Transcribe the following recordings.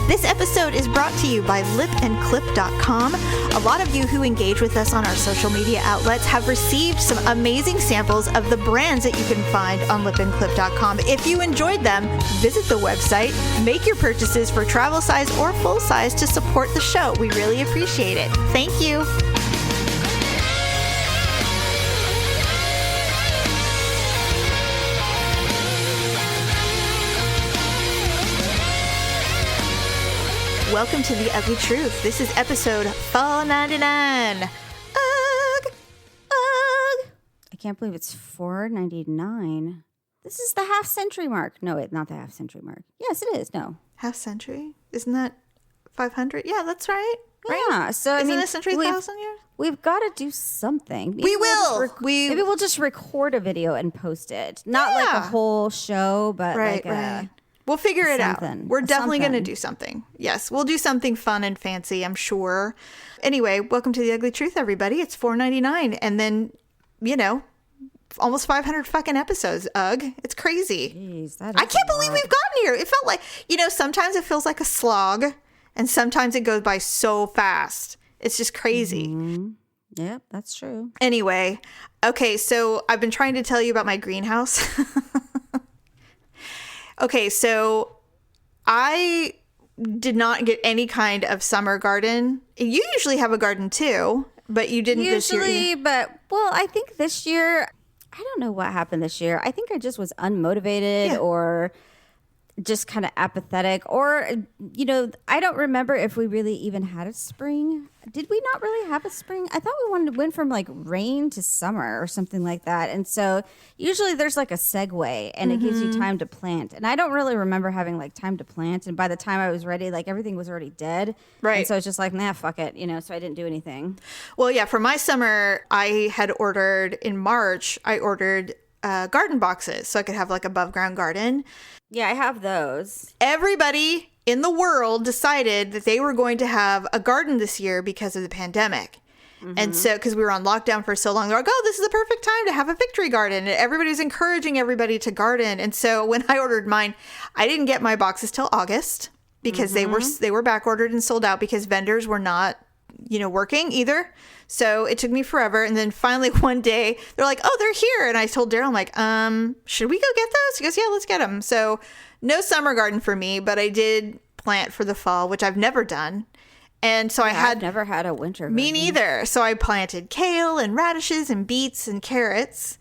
This episode is brought to you by lipandclip.com. A lot of you who engage with us on our social media outlets have received some amazing samples of the brands that you can find on lipandclip.com. If you enjoyed them, visit the website, make your purchases for travel size or full size to support the show. We really appreciate it. Thank you. Welcome to the Ugly Truth. This is episode 499. Ugh. I can't believe it's $4.99. This is the half century mark. No, it's not the half century mark. Yes, it is. No. Half century? Isn't that 500? Yeah, that's right. Yeah. So Isn't a century 1,000 years? We've got to do something. Maybe maybe we'll just record a video and post it. Not like a whole show, but right. We'll figure it out. We're definitely going to do something. Yes, we'll do something fun and fancy, I'm sure. Anyway, welcome to the Ugly Truth, everybody. It's $4.99, and then, almost 500 fucking episodes. Ugh, it's crazy. Jeez, I can't believe we've gotten here. It felt like, sometimes it feels like a slog, and sometimes it goes by so fast. It's just crazy. Mm-hmm. Yep, that's true. Anyway, okay, so I've been trying to tell you about my greenhouse. Okay, so I did not get any kind of summer garden. You usually have a garden too, but you didn't this year. Usually, but I think this year, I don't know what happened this year. I think I just was unmotivated or just kind of apathetic, or, I don't remember if we really even had a spring. Did we not really have a spring? I thought we went from like rain to summer or something like that. And so usually there's like a segue and it gives you time to plant. And I don't really remember having like time to plant. And by the time I was ready, like everything was already dead. Right. And so it's just like, nah, fuck it. So I didn't do anything. Well, yeah, for my summer, I had ordered in March, I ordered garden boxes so I could have like above ground garden. Yeah, I have those. Everybody in the world decided that they were going to have a garden this year because of the pandemic. Mm-hmm. And so, because we were on lockdown for so long, they're like, oh, this is the perfect time to have a victory garden. And everybody's encouraging everybody to garden. And so when I ordered mine, I didn't get my boxes till August because they were back ordered and sold out because vendors were not, working either. So it took me forever. And then finally one day they're like, oh, they're here. And I told Daryl, I'm like, should we go get those? He goes, yeah, let's get them. So no summer garden for me, but I did plant for the fall, which I've never done. And so I've never had a winter garden. Me neither. So I planted kale and radishes and beets and carrots.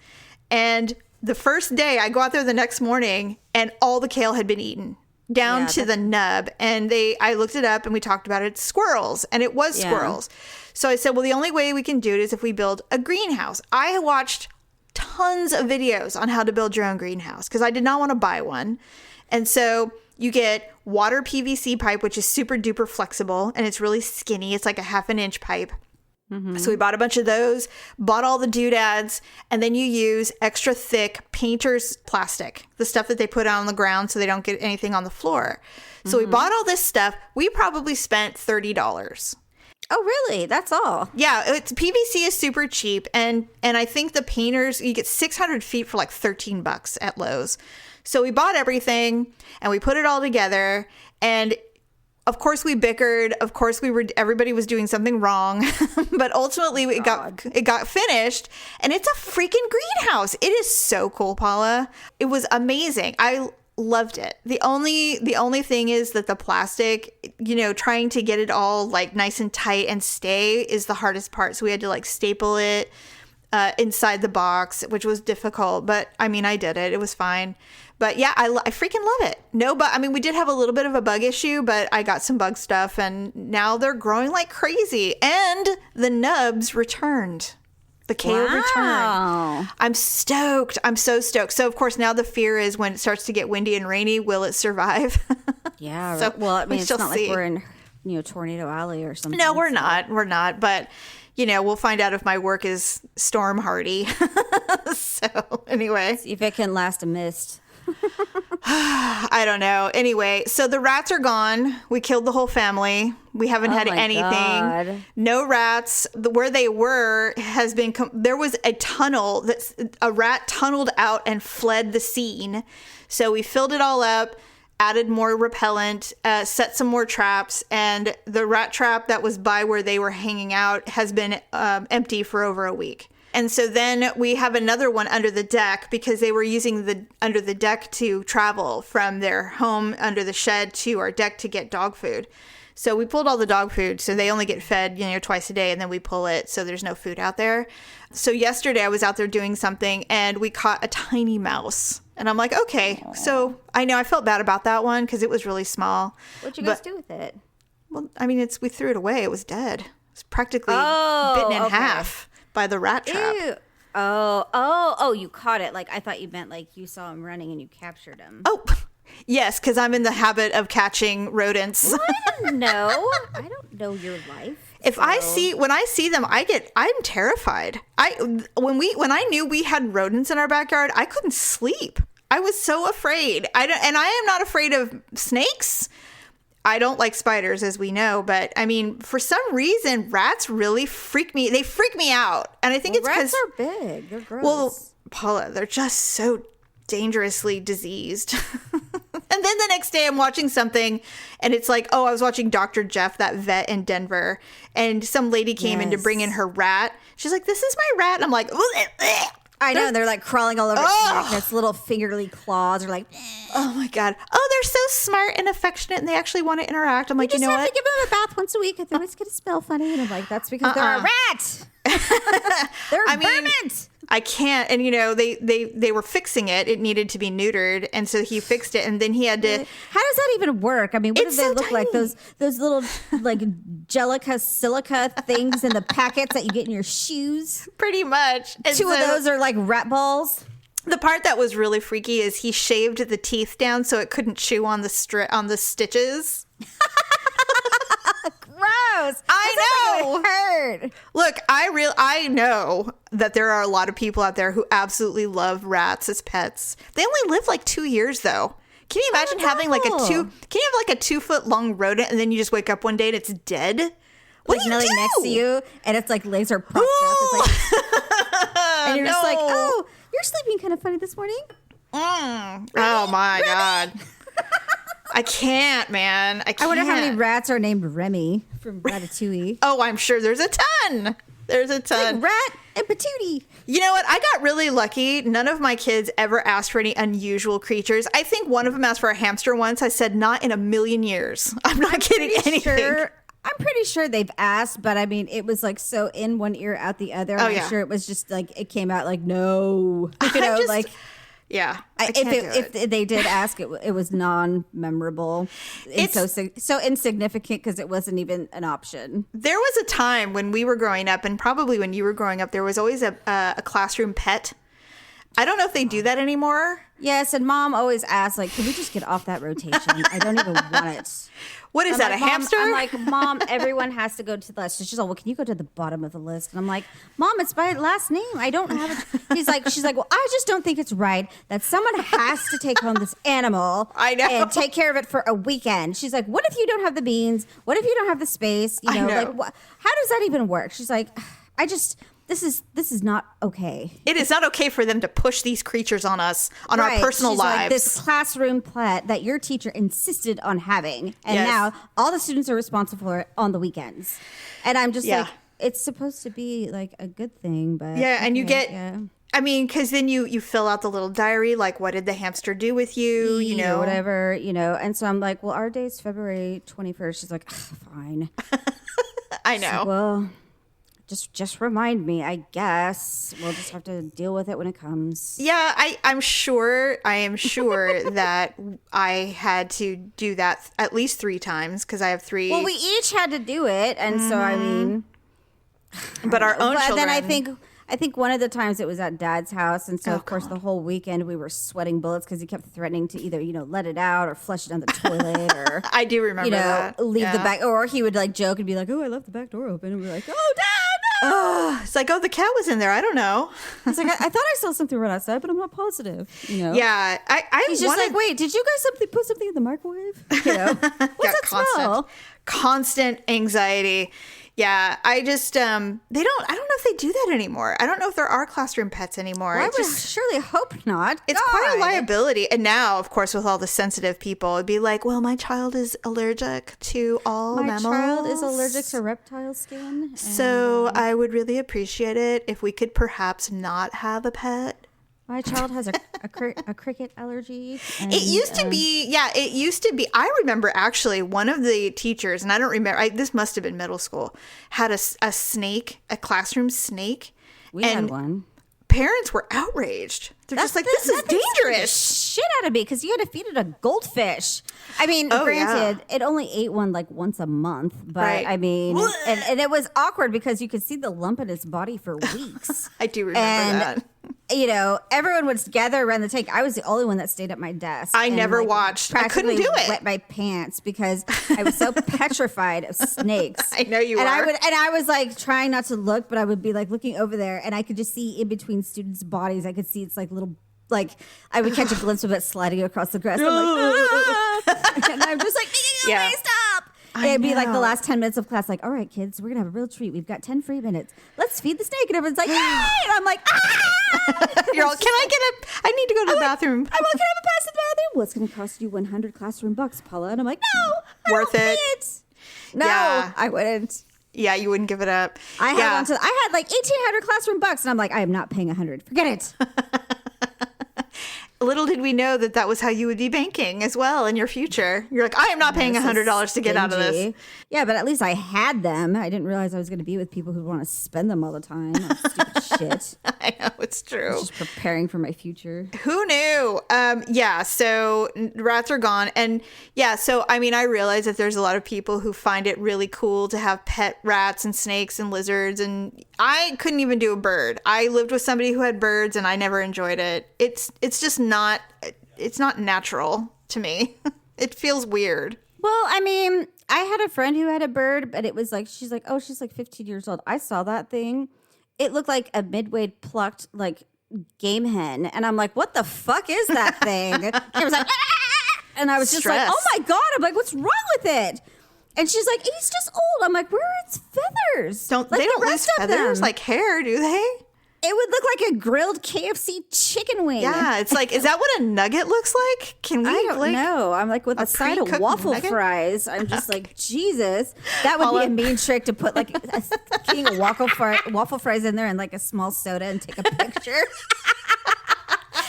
And the first day I go out there the next morning and all the kale had been eaten down to the nub. And I looked it up and we talked about it. It's squirrels. And it was squirrels. So I said, well, the only way we can do it is if we build a greenhouse. I watched tons of videos on how to build your own greenhouse because I did not want to buy one. And so you get water PVC pipe, which is super duper flexible and it's really skinny. It's like a 1/2 inch pipe. Mm-hmm. So we bought a bunch of those, bought all the doodads, and then you use extra thick painter's plastic, the stuff that they put out on the ground so they don't get anything on the floor. So we bought all this stuff. We probably spent $30. Oh, really? That's all? Yeah, PVC is super cheap. And I think the painters, you get 600 feet for like $13 at Lowe's. So we bought everything and we put it all together. And of course we bickered. Of course everybody was doing something wrong. But ultimately it got finished. And it's a freaking greenhouse. It is so cool, Paula. It was amazing. I loved it. The only thing is that the plastic, trying to get it all like nice and tight and stay is the hardest part. So we had to like staple it inside the box, which was difficult. But I mean, I did it. It was fine. But yeah, I freaking love it. We did have a little bit of a bug issue, but I got some bug stuff and now they're growing like crazy. And the nubs returned. The kale returned. I'm stoked. I'm so stoked. So, of course, now the fear is when it starts to get windy and rainy, will it survive? Yeah. So, well, I mean, it's not like we're in, Tornado Alley or something. No, we're not. We're not. But, we'll find out if my work is storm hardy. So, anyway. See if it can last a mist. I don't know. Anyway, so the rats are gone. We killed the whole family. We haven't had anything. God. No rats. Where they were has been. There was a tunnel that a rat tunneled out and fled the scene. So we filled it all up. added more repellent, set some more traps, and the rat trap that was by where they were hanging out has been empty for over a week. And so then we have another one under the deck because they were using the under the deck to travel from their home under the shed to our deck to get dog food. So we pulled all the dog food, so they only get fed, twice a day, and then we pull it, so there's no food out there. So yesterday I was out there doing something, and we caught a tiny mouse. And I'm like, okay. Aww. So I know I felt bad about that one because it was really small. What'd you guys do with it? Well, I mean, we threw it away. It was dead. It was practically bitten in half by the rat trap. Ew. Oh, you caught it. Like, I thought you meant like you saw him running and you captured him. Oh, yes, because I'm in the habit of catching rodents. Well, I don't know. I don't know your life. When I see them, I'm terrified. When I knew we had rodents in our backyard, I couldn't sleep. I was so afraid. I am not afraid of snakes. I don't like spiders, as we know, but I mean, for some reason, rats really freak me. They freak me out, and I think it's because rats are big. They're gross. Well, Paula, they're just so dangerously diseased. And then the next day I'm watching something and it's like, I was watching Dr. Jeff, that vet in Denver, and some lady came in to bring in her rat. She's like, this is my rat. And I'm like, I know. They're like crawling all over its neck, and its little fingerly claws are like, oh my God. Oh, they're so smart and affectionate and they actually want to interact. I'm like, you know what? You just have to give them a bath once a week. Otherwise it's going to smell funny. And I'm like, that's because they're a rat. They're vermins. I can't. And, they were fixing it. It needed to be neutered. And so he fixed it. And then he had to. How does that even work? I mean, what do they look like? Those little like silica things in the packets that you get in your shoes? Pretty much. And Two of those are like rat balls. The part that was really freaky is he shaved the teeth down so it couldn't chew on the stitches. Gross. I know. Like hurt. Look, I know that there are a lot of people out there who absolutely love rats as pets. They only live like 2 years though. Can you imagine having like can you have like a 2-foot long rodent and then you just wake up one day and it's dead? What do you do? Next to you and it's like laser propped up. It's like, and you're just like, oh, you're sleeping kind of funny this morning. Oh my God. I can't, man. I can't. I wonder how many rats are named Remy from Ratatouille. Oh, I'm sure there's a ton. There's a ton. Like Rat and Patootie. You know what? I got really lucky. None of my kids ever asked for any unusual creatures. I think one of them asked for a hamster once. I said, not in a million years. I'm not kidding anything. I'm pretty sure they've asked, but I mean, it was like so in one ear, out the other. I'm sure it was just like, it came out like, no. Yeah. If they did ask, it was non-memorable. It's so insignificant because it wasn't even an option. There was a time when we were growing up, and probably when you were growing up, there was always a classroom pet. I don't know if they do that anymore. Yes, and Mom always asks, like, can we just get off that rotation? I don't even want it. What is that, a hamster? I'm like, Mom, everyone has to go to the list. She's like, well, can you go to the bottom of the list? And I'm like, Mom, it's by last name. I don't have it. She's like, well, I just don't think it's right that someone has to take home this animal and take care of it for a weekend. She's like, what if you don't have the beans? What if you don't have the space? Like, how does that even work? She's like, This is not okay. It is not okay for them to push these creatures on us, on our personal She's lives. Like, this classroom pet that your teacher insisted on having, and now all the students are responsible for it on the weekends. And I'm just like, it's supposed to be like a good thing, but and you get. Yeah. I mean, because then you fill out the little diary, like, what did the hamster do with you? Whatever, And so I'm like, well, our day's February 21st. She's like, fine. I know. So, well. Just remind me, I guess. We'll just have to deal with it when it comes. Yeah, I am sure that I had to do that at least 3 times because I have 3. Well, we each had to do it. And so, I mean. But our own children. Then I think one of the times it was at Dad's house. And so, of course, the whole weekend we were sweating bullets because he kept threatening to either, let it out or flush it down the toilet or. I do remember that. Leave the back. Or he would like joke and be like, oh, I left the back door open. And we're like, oh, Dad. It's like, the cat was in there. I don't know. It's like, I thought I saw something right outside, but I'm not positive. Yeah, He's just like, wait, did you guys put something in the microwave? What's that smell? Constant anxiety. Yeah, I just I don't know if they do that anymore. I don't know if there are classroom pets anymore. Well, I would surely hope not. It's God. quite a liability. And now, of course, with all the sensitive people, it'd be like, well, my child is allergic to all mammals. My child is allergic to reptile skin. So I would really appreciate it if we could perhaps not have a pet. My child has a cricket allergy. And, it used to be, it used to be. I remember actually one of the teachers, and I don't remember, this must have been middle school, had a snake, a classroom snake. We had one. Parents were outraged. They're just like, this is dangerous. Shit out of me because you had to feed it a goldfish. I mean, granted, it only ate one like once a month, but right. I mean, and it was awkward because you could see the lump in its body for weeks. I do remember that. You know, everyone would gather around the tank. I was the only one that stayed at my desk. I never watched. I couldn't do it. Wet my pants because I was so petrified of snakes. I know you and are. I was like trying not to look, but I would be like looking over there, and I could just see in between students' bodies. I could see it's like little. Like I would catch a glimpse of it sliding across the grass. I'm like, and I'm just like, stop. And it'd be like the last 10 minutes of class, like, all right, kids, we're going to have a real treat. We've got 10 free minutes. Let's feed the snake. And everyone's like, yay! And I'm like, You're all, I need to go to the bathroom. Can I have a pass to the bathroom? Well, it's going to cost you 100 classroom bucks, Paula. And I'm like, no. Worth it. No, I wouldn't. Yeah, you wouldn't give it up. I had like 1,800 classroom bucks. And I'm like, I am not paying 100. Forget it. Little did we know that was how you would be banking as well in your future. You're like, I am not paying $100 to get out of this. Yeah, but at least I had them. I didn't realize I was going to be with people who want to spend them all the time on stupid shit. I know, it's true. I was just preparing for my future. Who knew? So rats are gone. And so, I mean, I realize that there's a lot of people who find it really cool to have pet rats and snakes and lizards. And I couldn't even do a bird. I lived with somebody who had birds and I never enjoyed it. It's just not natural to me. It feels weird. Well, I mean, I had a friend who had a bird, but it was like, she's like 15 years old. I saw that thing. It looked like a midway plucked like game hen. And I'm like, what the fuck is that thing? And it was like, and I was just like, oh my God. I'm like, what's wrong with it? And she's like, he's just old. I'm like, where are its feathers? They don't lose feathers like hair, do they? It would look like a grilled KFC chicken wing. Yeah, it's like, is that what a nugget looks like? Can we? I don't know. I'm like with a side of waffle fries. I'm just like, Jesus, that would be a mean trick to put like a king of waffle fries in there and like a small soda and take a picture.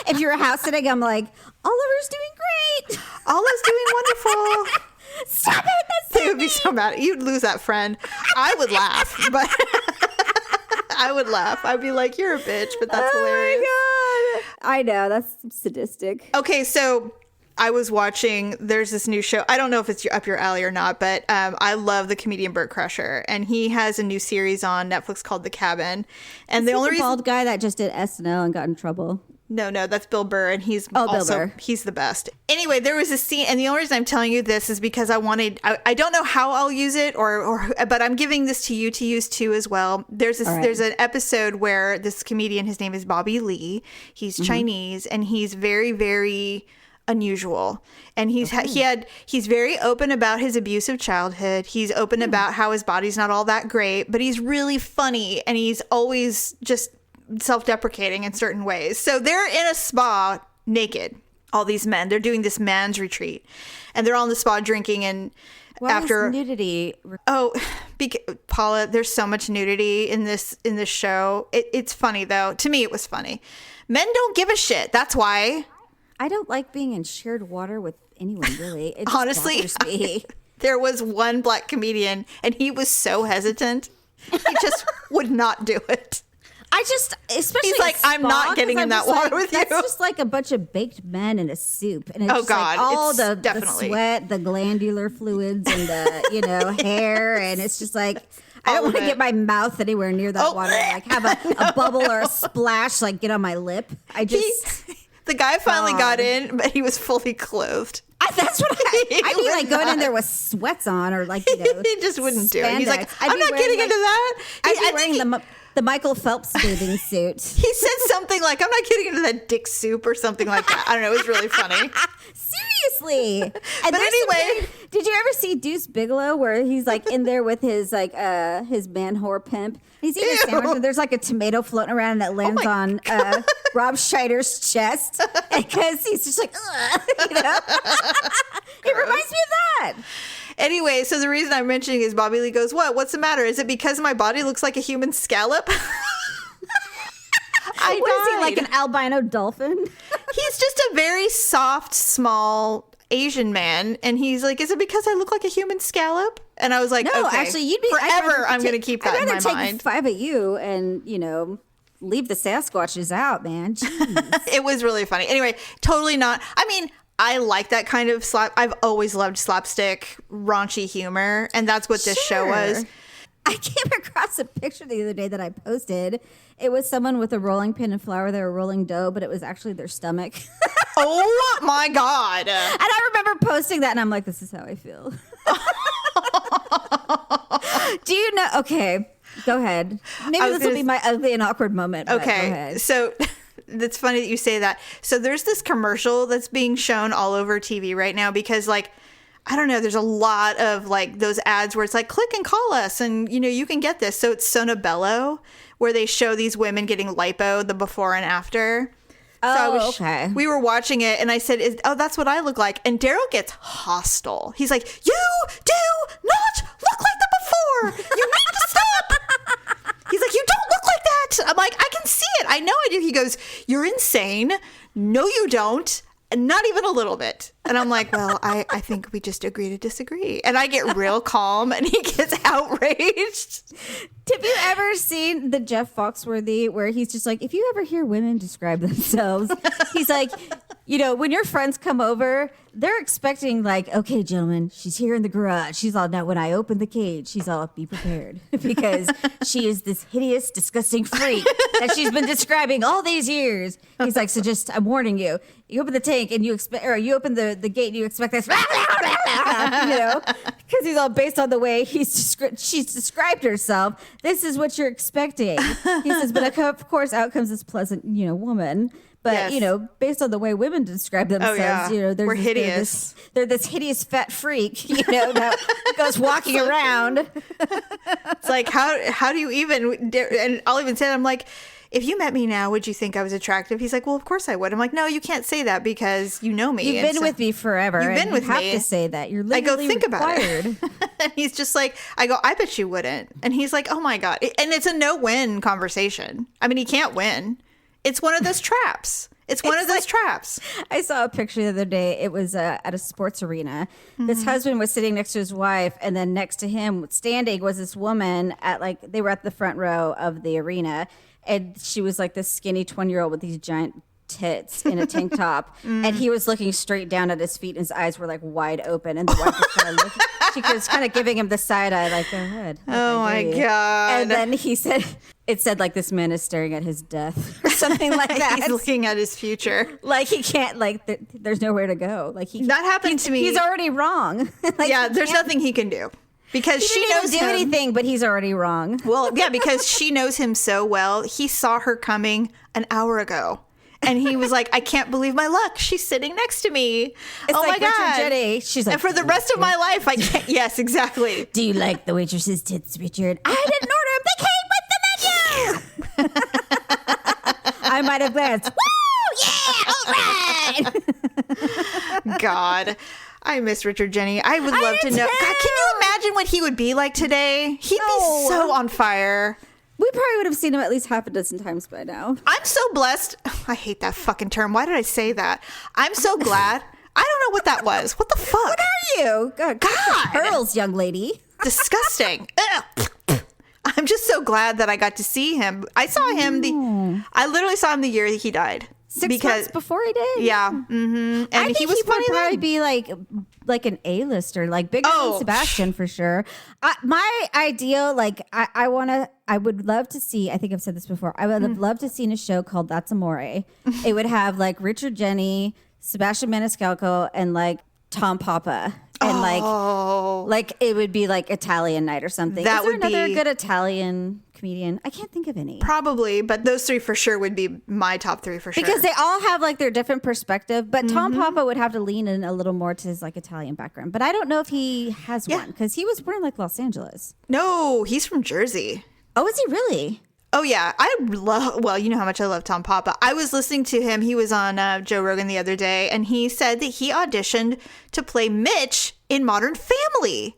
If you're house sitting, I'm like, Oliver's doing great. Oliver's doing wonderful. Stop it! They would be so mad. You'd lose that friend. I would laugh, but. I would laugh. I'd be like, you're a bitch, but that's hilarious. Oh my God. I know. That's sadistic. Okay, so I was watching, there's this new show. I don't know if it's up your alley or not, but I love the comedian Burt Kreischer. And he has a new series on Netflix called The Cabin. And the only reason... bald guy that just did SNL and got in trouble. No, that's Bill Burr, and he's Bill Burr. He's the best. Anyway, there was a scene, and the only reason I'm telling you this is because I don't know how I'll use it, but I'm giving this to you to use too as well. There's an episode where this comedian, his name is Bobby Lee. He's Chinese, and he's very, very unusual, and he's very open about his abusive childhood. He's open about how his body's not all that great, but he's really funny, and he's always just self-deprecating in certain ways. So they're in a spa naked, all these men. They're doing this man's retreat, and they're all in the spa drinking. And after nudity, Paula, there's so much nudity in this show. It's funny though. To me, it was funny. Men don't give a shit. That's why I don't like being in shared water with anyone. Really, it just honestly bothers me. There was one black comedian, and he was so hesitant. He just would not do it. Especially he's like, I'm not getting in that water with you. That's just like a bunch of baked men in a soup, and it's just God, like all it's the sweat, the glandular fluids, and the hair, and it's just like I don't want to get my mouth anywhere near that water. Like have a bubble or a splash, like get on my lip. The guy finally got in, but he was fully clothed. That's what I mean, like going in there with sweats on, or like he just wouldn't do it. He's like, I'm not getting into that. I'd be wearing the the Michael Phelps bathing suit. He said something like, I'm not getting into that dick soup or something like that. I don't know. It was really funny. Seriously. And But anyway. did you ever see Deuce Bigelow where he's like in there with his like his man whore pimp? He's eating a sandwich and there's like a tomato floating around and it lands on Rob Schneider's chest because he's just like, ugh, you know? It reminds me of that. Anyway, so the reason I'm mentioning is Bobby Lee goes, what's the matter? Is it because my body looks like a human scallop? What is he, like an albino dolphin? He's just a very soft, small Asian man. And he's like, is it because I look like a human scallop? And I was like, no, okay, actually, you'd be forever. I'm going to keep that in my I'd rather mind. take 5 of you and, you know, leave the Sasquatches out, man. Jeez. It was really funny. Anyway, totally not. I mean, I like that kind of I've always loved slapstick, raunchy humor. And that's what this show was. I came across a picture the other day that I posted. It was someone with a rolling pin and flour. They were rolling dough, but it was actually their stomach. Oh my God. And I remember posting that and I'm like, this is how I feel. Do you know? Okay, go ahead. Maybe this will be my ugly and awkward moment. Okay, go ahead. So that's funny that you say that. So there's this commercial that's being shown all over TV right now because, like, I don't know, there's a lot of like those ads where it's like, click and call us and, you know, you can get this. So it's Sonobello where they show these women getting lipo, the before and after. So okay. We were watching it and I said, that's what I look like. And Daryl gets hostile. He's like, you do not look like the before. You need to stop. He's like, you don't look like that. I'm like, I can see it. I know I do. He goes, you're insane. No, you don't. Not even a little bit. And I'm like, well, I think we just agree to disagree. And I get real calm and he gets outraged. Have you ever seen the Jeff Foxworthy where he's just like, if you ever hear women describe themselves, he's like, you know, when your friends come over, they're expecting like, okay, gentlemen, she's here in the garage. She's all, now when I open the cage, she's all, be prepared because she is this hideous, disgusting freak that she's been describing all these years. He's like, so just, I'm warning you, you open the tank and you expect, or you open the gate and you expect this, you know, because he's all based on the way she's described herself. This is what you're expecting. He says, but of course, out comes this pleasant, you know, woman. But, yes. You know, based on the way women describe themselves, you know, we're hideous. They're this hideous fat freak, you know, that goes walking around. It's like, how do you even, and I'll even say that, I'm like, if you met me now, would you think I was attractive? He's like, well, of course I would. I'm like, no, you can't say that because you know me. You've been with me forever. You've been with me. You have to say that. You're literally I go, think required. about it. And he's just like, I go, I bet you wouldn't. And he's like, oh my God. And it's a no-win conversation. I mean, he can't win. It's one of those traps. It's one of those traps. I saw a picture the other day. It was at a sports arena. Mm-hmm. This husband was sitting next to his wife, and then next to him, standing, was this woman they were at the front row of the arena, and she was like this skinny 20-year-old with these giant tits in a tank top, and he was looking straight down at his feet, and his eyes were like wide open, and the wife was kind of looking. She was kind of giving him the side eye, like, go ahead. Oh my God. And then he said, it said like this man is staring at his death or something like that. He's looking at his future. Like he can't, like there's nowhere to go. Like that happened to me. He's already wrong. Like, yeah, there's nothing he can do. Because she knows do anything, but he's already wrong. Well, yeah, because she knows him so well. He saw her coming an hour ago. And he was like, I can't believe my luck. She's sitting next to me. It's oh like my Richard God. Jenny. She's like, and for the rest of my life, I can't. Yes, exactly. Do you like the waitress's tits, Richard? I didn't order them. They came with the menu. I might have glanced. Woo! Yeah, all right. God. I miss Richard Jenny. I would love to know. God, can you imagine what he would be like today? He'd be so on fire. We probably would have seen him at least half a dozen times by now. I'm so blessed. I hate that fucking term. Why did I say that? I'm so glad. I don't know what that was. What the fuck? What are you? God. Pearls, young lady. Disgusting. I'm just so glad that I got to see him. I saw him I literally saw him the year that he died. 6 months before he did? Yeah. Mm-hmm. And I think he was funny would probably then. be like an A-lister, like bigger than Sebastian for sure. My ideal, like I would love to see, I think I've said this before, I would have loved to see in a show called That's Amore. It would have like Richard Jenny, Sebastian Maniscalco, and like Tom Papa and like it would be like Italian night or something. That Is there would another be- good Italian comedian? I can't think of any. Probably, but those three for sure would be my top three for sure. Because they all have like their different perspective, but Tom Mm-hmm. Papa would have to lean in a little more to his like Italian background. But I don't know if he has one because he was born in like Los Angeles. No, he's from Jersey. Oh, is he really? Oh, yeah. Well, you know how much I love Tom Papa. I was listening to him. He was on Joe Rogan the other day, and he said that he auditioned to play Mitch in Modern Family.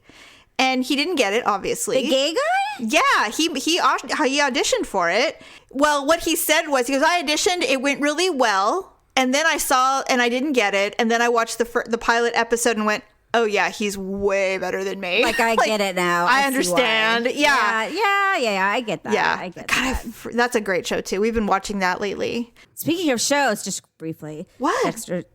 And he didn't get it, obviously. The gay guy? Yeah, he auditioned for it. Well, what he said was, he goes, I auditioned, it went really well, and then I saw, and I didn't get it, and then I watched the pilot episode and went, oh yeah, he's way better than me. Like I get it now. I see understand. why. Yeah. I get that. Yeah, I get God, that. that's a great show too. We've been watching that lately. Speaking of shows, just briefly, What?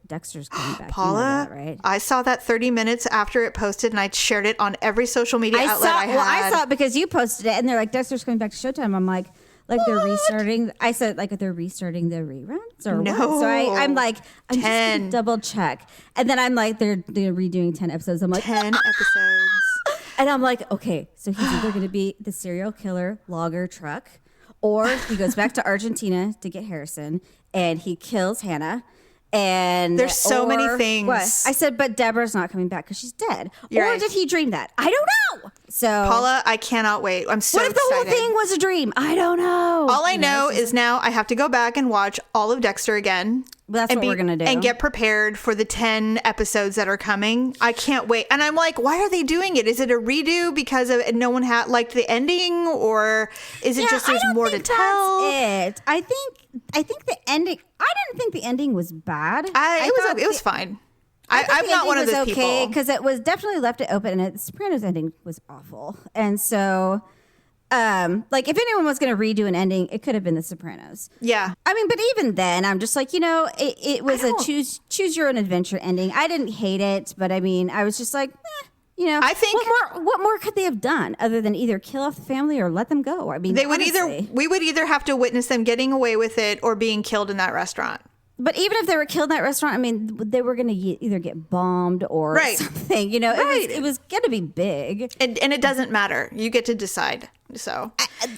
Dexter's coming back. Paula, you know that, right? I saw that 30 minutes after it posted, and I shared it on every social media outlet I had. Well, I saw it because you posted it, and they're like, Dexter's coming back to Showtime. I'm like they're restarting. I said like they're restarting the reruns or what? No. So I'm like, I'm 10. just gonna double check, and then I'm like, they're redoing 10 episodes. I'm like 10 episodes. and I'm like, okay, so he's either going to be the serial killer logger truck, or he goes back to Argentina to get Harrison, and he kills Hannah. And There's so many things. What? I said, but Deborah's not coming back because she's dead. You're or right. did he dream that? I don't know. So Paula, I cannot wait. I'm so what if the excited. whole thing was a dream? I don't know. All I know is now I have to go back and watch all of Dexter again. That's and what we're gonna do. And get prepared for the 10 episodes that are coming. I can't wait. And I'm like, why are they doing it? Is it a redo because of no one liked the ending? Or is it just there's more to tell? That's it. I think the ending. I didn't think the ending was bad. It was fine. I'm not one of those people. Because it was definitely left it open, and the Sopranos ending was awful. And so, like, if anyone was going to redo an ending, it could have been the Sopranos. Yeah. I mean, but even then, I'm just like, it was a choose your own adventure ending. I didn't hate it, but I mean, I was just like, I think what more could they have done other than either kill off the family or let them go? I mean, we would either have to witness them getting away with it or being killed in that restaurant. But even if they were killed in that restaurant, I mean, they were going to either get bombed or something. It was going to be big. And it doesn't matter. You get to decide. So,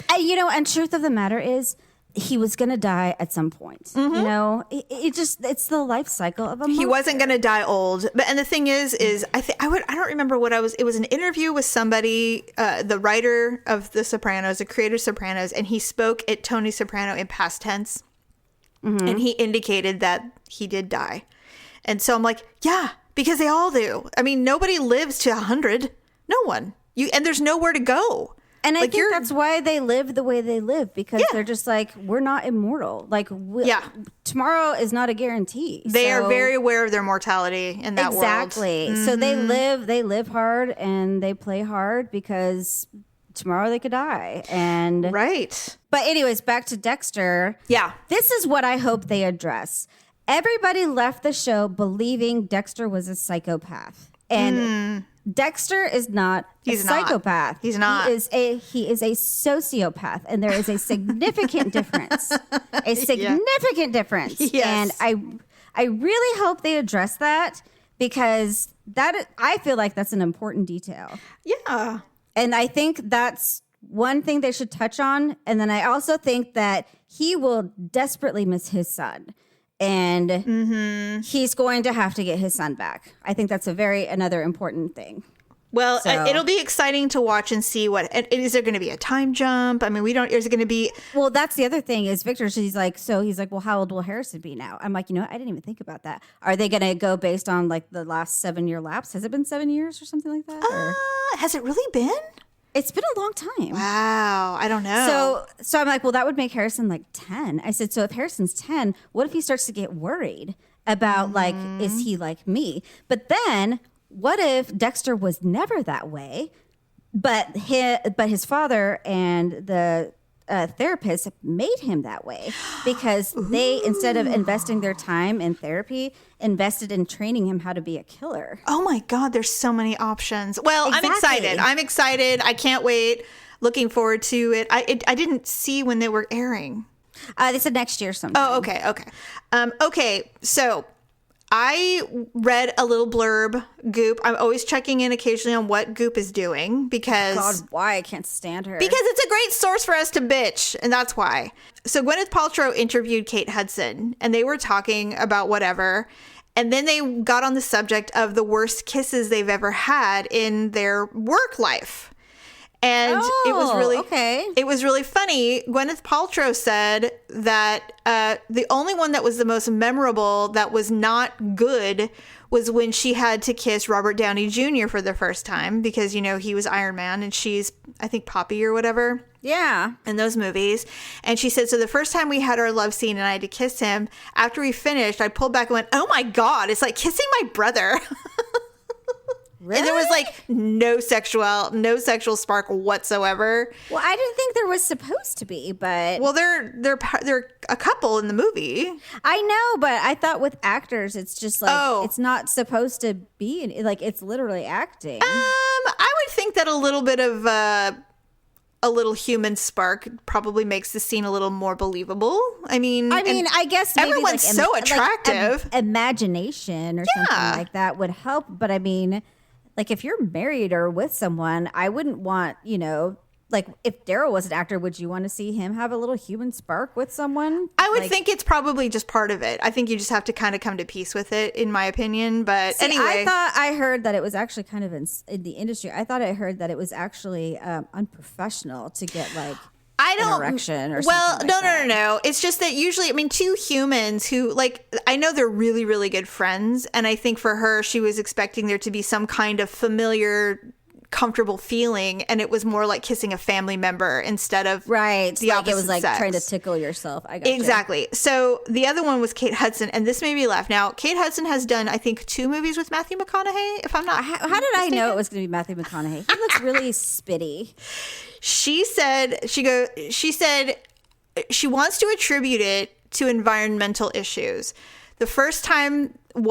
and truth of the matter is, he was going to die at some point. Mm-hmm. It's the life cycle of a monster. he wasn't going to die old. And the thing is I don't remember what it was an interview with somebody, the writer of The Sopranos, the creator of Sopranos, and he spoke at Tony Soprano in past tense. Mm-hmm. And he indicated that he did die. And so I'm like, yeah, because they all do. I mean, nobody lives to 100. No one. And there's nowhere to go. And I think that's why they live the way they live, because they're just like, we're not immortal. Like, tomorrow is not a guarantee. They are very aware of their mortality in that world. Exactly. Mm-hmm. So they live hard and they play hard because tomorrow they could die. And right. But anyways, back to Dexter. Yeah. This is what I hope they address. Everybody left the show believing Dexter was a psychopath. And Dexter is not a psychopath. He's not. He is a sociopath, and there is a significant difference. A significant difference. Yes. And I really hope they address that, because I feel like that's an important detail. Yeah. And I think that's one thing they should touch on. And then I also think that he will desperately miss his son. And he's going to have to get his son back. I think that's another important thing. Well, it'll be exciting to watch and see is there going to be a time jump? I mean, is it going to be? Well, that's the other thing is Victor. He's like, well, how old will Harrison be now? I'm like, I didn't even think about that. Are they going to go based on like the last 7-year lapse? Has it been 7 years or something like that? Has it really been? It's been a long time. Wow. I don't know. So I'm like, well, that would make Harrison like 10. I said, so if Harrison's 10, what if he starts to get worried about like, is he like me? But then what if Dexter was never that way, but his father and the therapist made him that way because they, instead of investing their time in therapy, invested in training him how to be a killer. Oh my God, there's so many options. Well, Exactly. I'm excited. I can't wait. Looking forward to it. I didn't see when they were airing. They said next year sometime. Oh, okay. Okay. Okay. So I read a little blurb, Goop. I'm always checking in occasionally on what Goop is doing because... God, why? I can't stand her. Because it's a great source for us to bitch, and that's why. So Gwyneth Paltrow interviewed Kate Hudson, and they were talking about whatever, and then they got on the subject of the worst kisses they've ever had in their work life. And it was really funny. Gwyneth Paltrow said that the only one that was the most memorable that was not good was when she had to kiss Robert Downey Jr. for the first time because, you know, he was Iron Man and she's, I think, Poppy or whatever. Yeah. In those movies. And she said, so the first time we had our love scene and I had to kiss him, after we finished, I pulled back and went, oh my God, it's like kissing my brother. Really? And there was like no sexual spark whatsoever. Well, I didn't think there was supposed to be, but well, they're a couple in the movie. I know, but I thought with actors, it's just like it's not supposed to be like it's literally acting. I would think that a little bit of a little human spark probably makes the scene a little more believable. I mean, I guess maybe everyone's like, so attractive. Like, imagination or something like that would help. But I mean, like if you're married or with someone, I wouldn't want, you know, like if Daryl was an actor, would you want to see him have a little human spark with someone? I would think it's probably just part of it. I think you just have to kind of come to peace with it, in my opinion. But anyway, I heard that it was actually kind of in the industry. I thought I heard that it was actually unprofessional to get like an erection or something. Well, no. It's just that usually, I mean, two humans who like, I know they're really, really good friends. And I think for her, she was expecting there to be some kind of familiar, comfortable feeling, and it was more like kissing a family member instead of the opposite it was like sex. Trying to tickle yourself. I got exactly. You. So the other one was Kate Hudson, and this made me laugh. Now, Kate Hudson has done, I think, 2 movies with Matthew McConaughey. If I'm not, how did mistaken. I know it was going to be Matthew McConaughey? He looks really spitty. She said she wants to attribute it to environmental issues. The first time it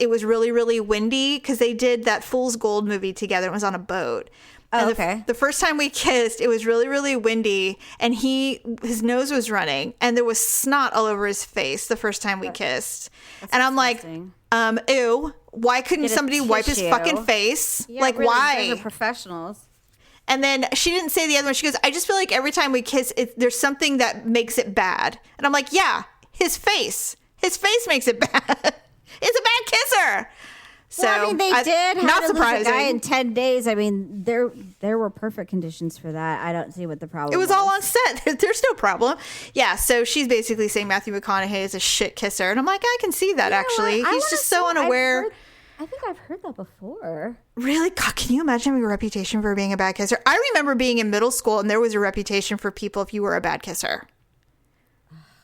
was really, really windy because they did that Fool's Gold movie together. It was on a boat. Oh, okay. The first time we kissed, it was really, really windy, and his nose was running, and there was snot all over his face the first time we kissed. And I'm disgusting. like, ew, why couldn't somebody wipe his fucking face? Yeah, like, really, why? They're professionals. And then she didn't say the other one. She goes, I just feel like every time we kiss, there's something that makes it bad. And I'm like, yeah, his face. His face makes it bad. It's a bad kisser. So well, I mean, they did have not to surprising. lose a guy in 10 days. I mean, there were perfect conditions for that. I don't see what the problem was. It was all on set. There's no problem. Yeah, so she's basically saying Matthew McConaughey is a shit kisser. And I'm like, I can see that, actually. He's just so unaware. I think I've heard that before. Really? God, can you imagine having a reputation for being a bad kisser? I remember being in middle school, and there was a reputation for people if you were a bad kisser.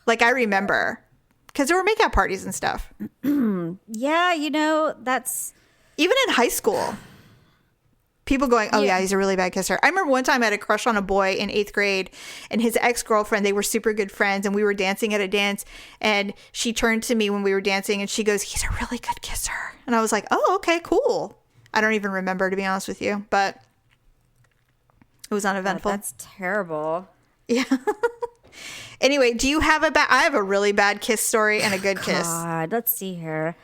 Like, I remember. Because there were makeout parties and stuff. Yeah, you know, that's... Even in high school. People going, oh, yeah, he's a really bad kisser. I remember one time I had a crush on a boy in 8th grade, and his ex-girlfriend, they were super good friends, and we were dancing at a dance, and she turned to me when we were dancing, and she goes, he's a really good kisser. And I was like, oh, okay, cool. I don't even remember, to be honest with you, but it was uneventful. Oh, that's terrible. Yeah. Anyway, do you have I have a really bad kiss story and a good kiss. God, let's see here.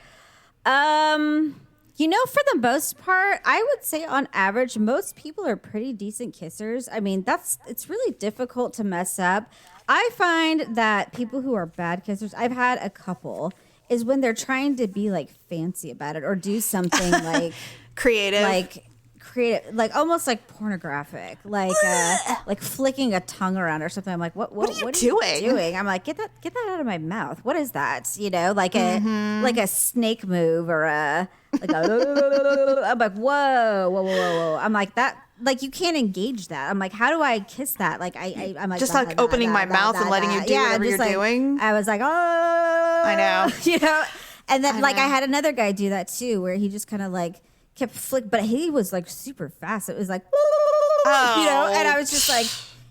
You know, for the most part, I would say on average, most people are pretty decent kissers. I mean, it's really difficult to mess up. I find that people who are bad kissers, I've had a couple, is when they're trying to be like fancy about it or do something like creative, like almost like pornographic, like flicking a tongue around or something. I'm like, what are you doing? I'm like, get that out of my mouth. What is that? You know, like a snake move or I'm like, whoa. I'm like that. Like you can't engage that. I'm like, how do I kiss that? Like I'm like just like opening my mouth and letting you do whatever you're doing. I was like, oh, I know, you know. And then I had another guy do that too, where he just kind of like kept flick, but he was like super fast. It was like, you know, and I was just like,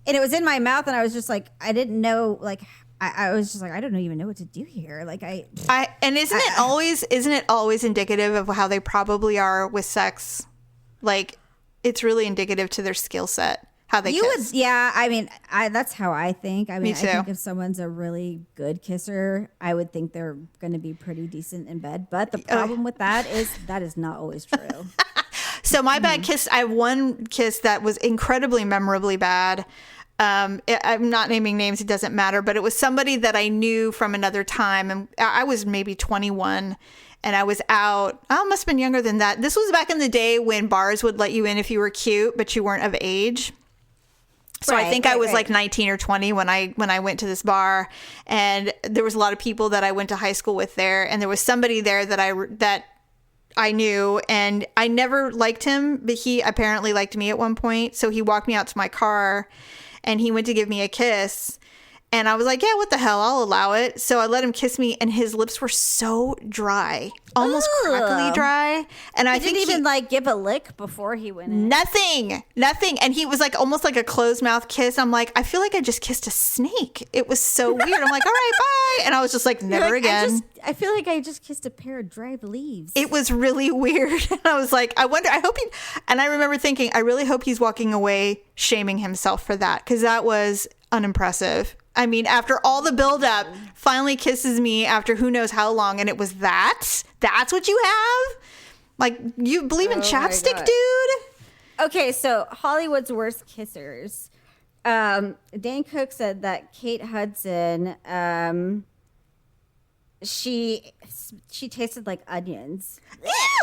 and it was in my mouth, and I was just like, I didn't know, like, I was just like, I don't even know what to do here. Like and isn't it always indicative of how they probably are with sex? Like, it's really indicative to their skill set, how they kiss. Yeah. I mean, that's how I think. I mean, Me too. I think if someone's a really good kisser, I would think they're going to be pretty decent in bed. But the problem with that is not always true. So my bad kiss, I have one kiss that was incredibly memorably bad. I'm not naming names, it doesn't matter, but it was somebody that I knew from another time. And I was maybe 21 and I was out. I must have been younger than that. This was back in the day when bars would let you in if you were cute, but you weren't of age. So I think I was like 19 or 20 when I went to this bar, and there was a lot of people that I went to high school with there. And there was somebody there that I knew, and I never liked him, but he apparently liked me at one point. So he walked me out to my car and he went to give me a kiss. And I was like, yeah, what the hell? I'll allow it. So I let him kiss me, and his lips were so dry, almost crackly dry. And I think didn't even like give a lick before he went in. Nothing. And he was like almost like a closed mouth kiss. I'm like, I feel like I just kissed a snake. It was so weird. I'm like, all right, bye. And I was just like, never again. I feel like I just kissed a pair of dried leaves. It was really weird. And I was like, I remember thinking, I really hope he's walking away shaming himself for that, because that was unimpressive. I mean, after all the buildup, finally kisses me after who knows how long, and it was that? That's what you have? Like, you believe in chapstick, dude? Okay, so Hollywood's worst kissers. Dane Cook said that Kate Hudson, she tasted like onions.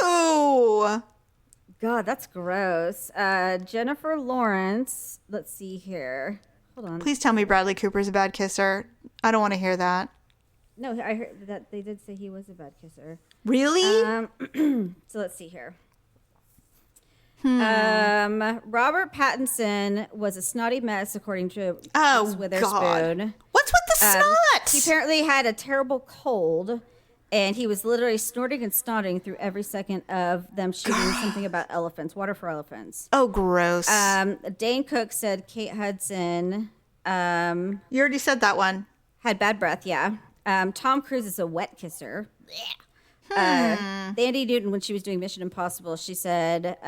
Ew! God, that's gross. Jennifer Lawrence, let's see here. Hold on. Please tell me Bradley Cooper's a bad kisser. I don't want to hear that. No, I heard that they did say he was a bad kisser. Really? So let's see here. Robert Pattinson was a snotty mess, according to Reese Witherspoon. God. What's with the snot? He apparently had a terrible cold, and he was literally snorting and snotting through every second of them shooting something about elephants, water for elephants. Oh, gross. Dane Cook said Kate Hudson. You already said that one. Had bad breath, yeah. Tom Cruise is a wet kisser. Andy Newton, when she was doing Mission Impossible, she said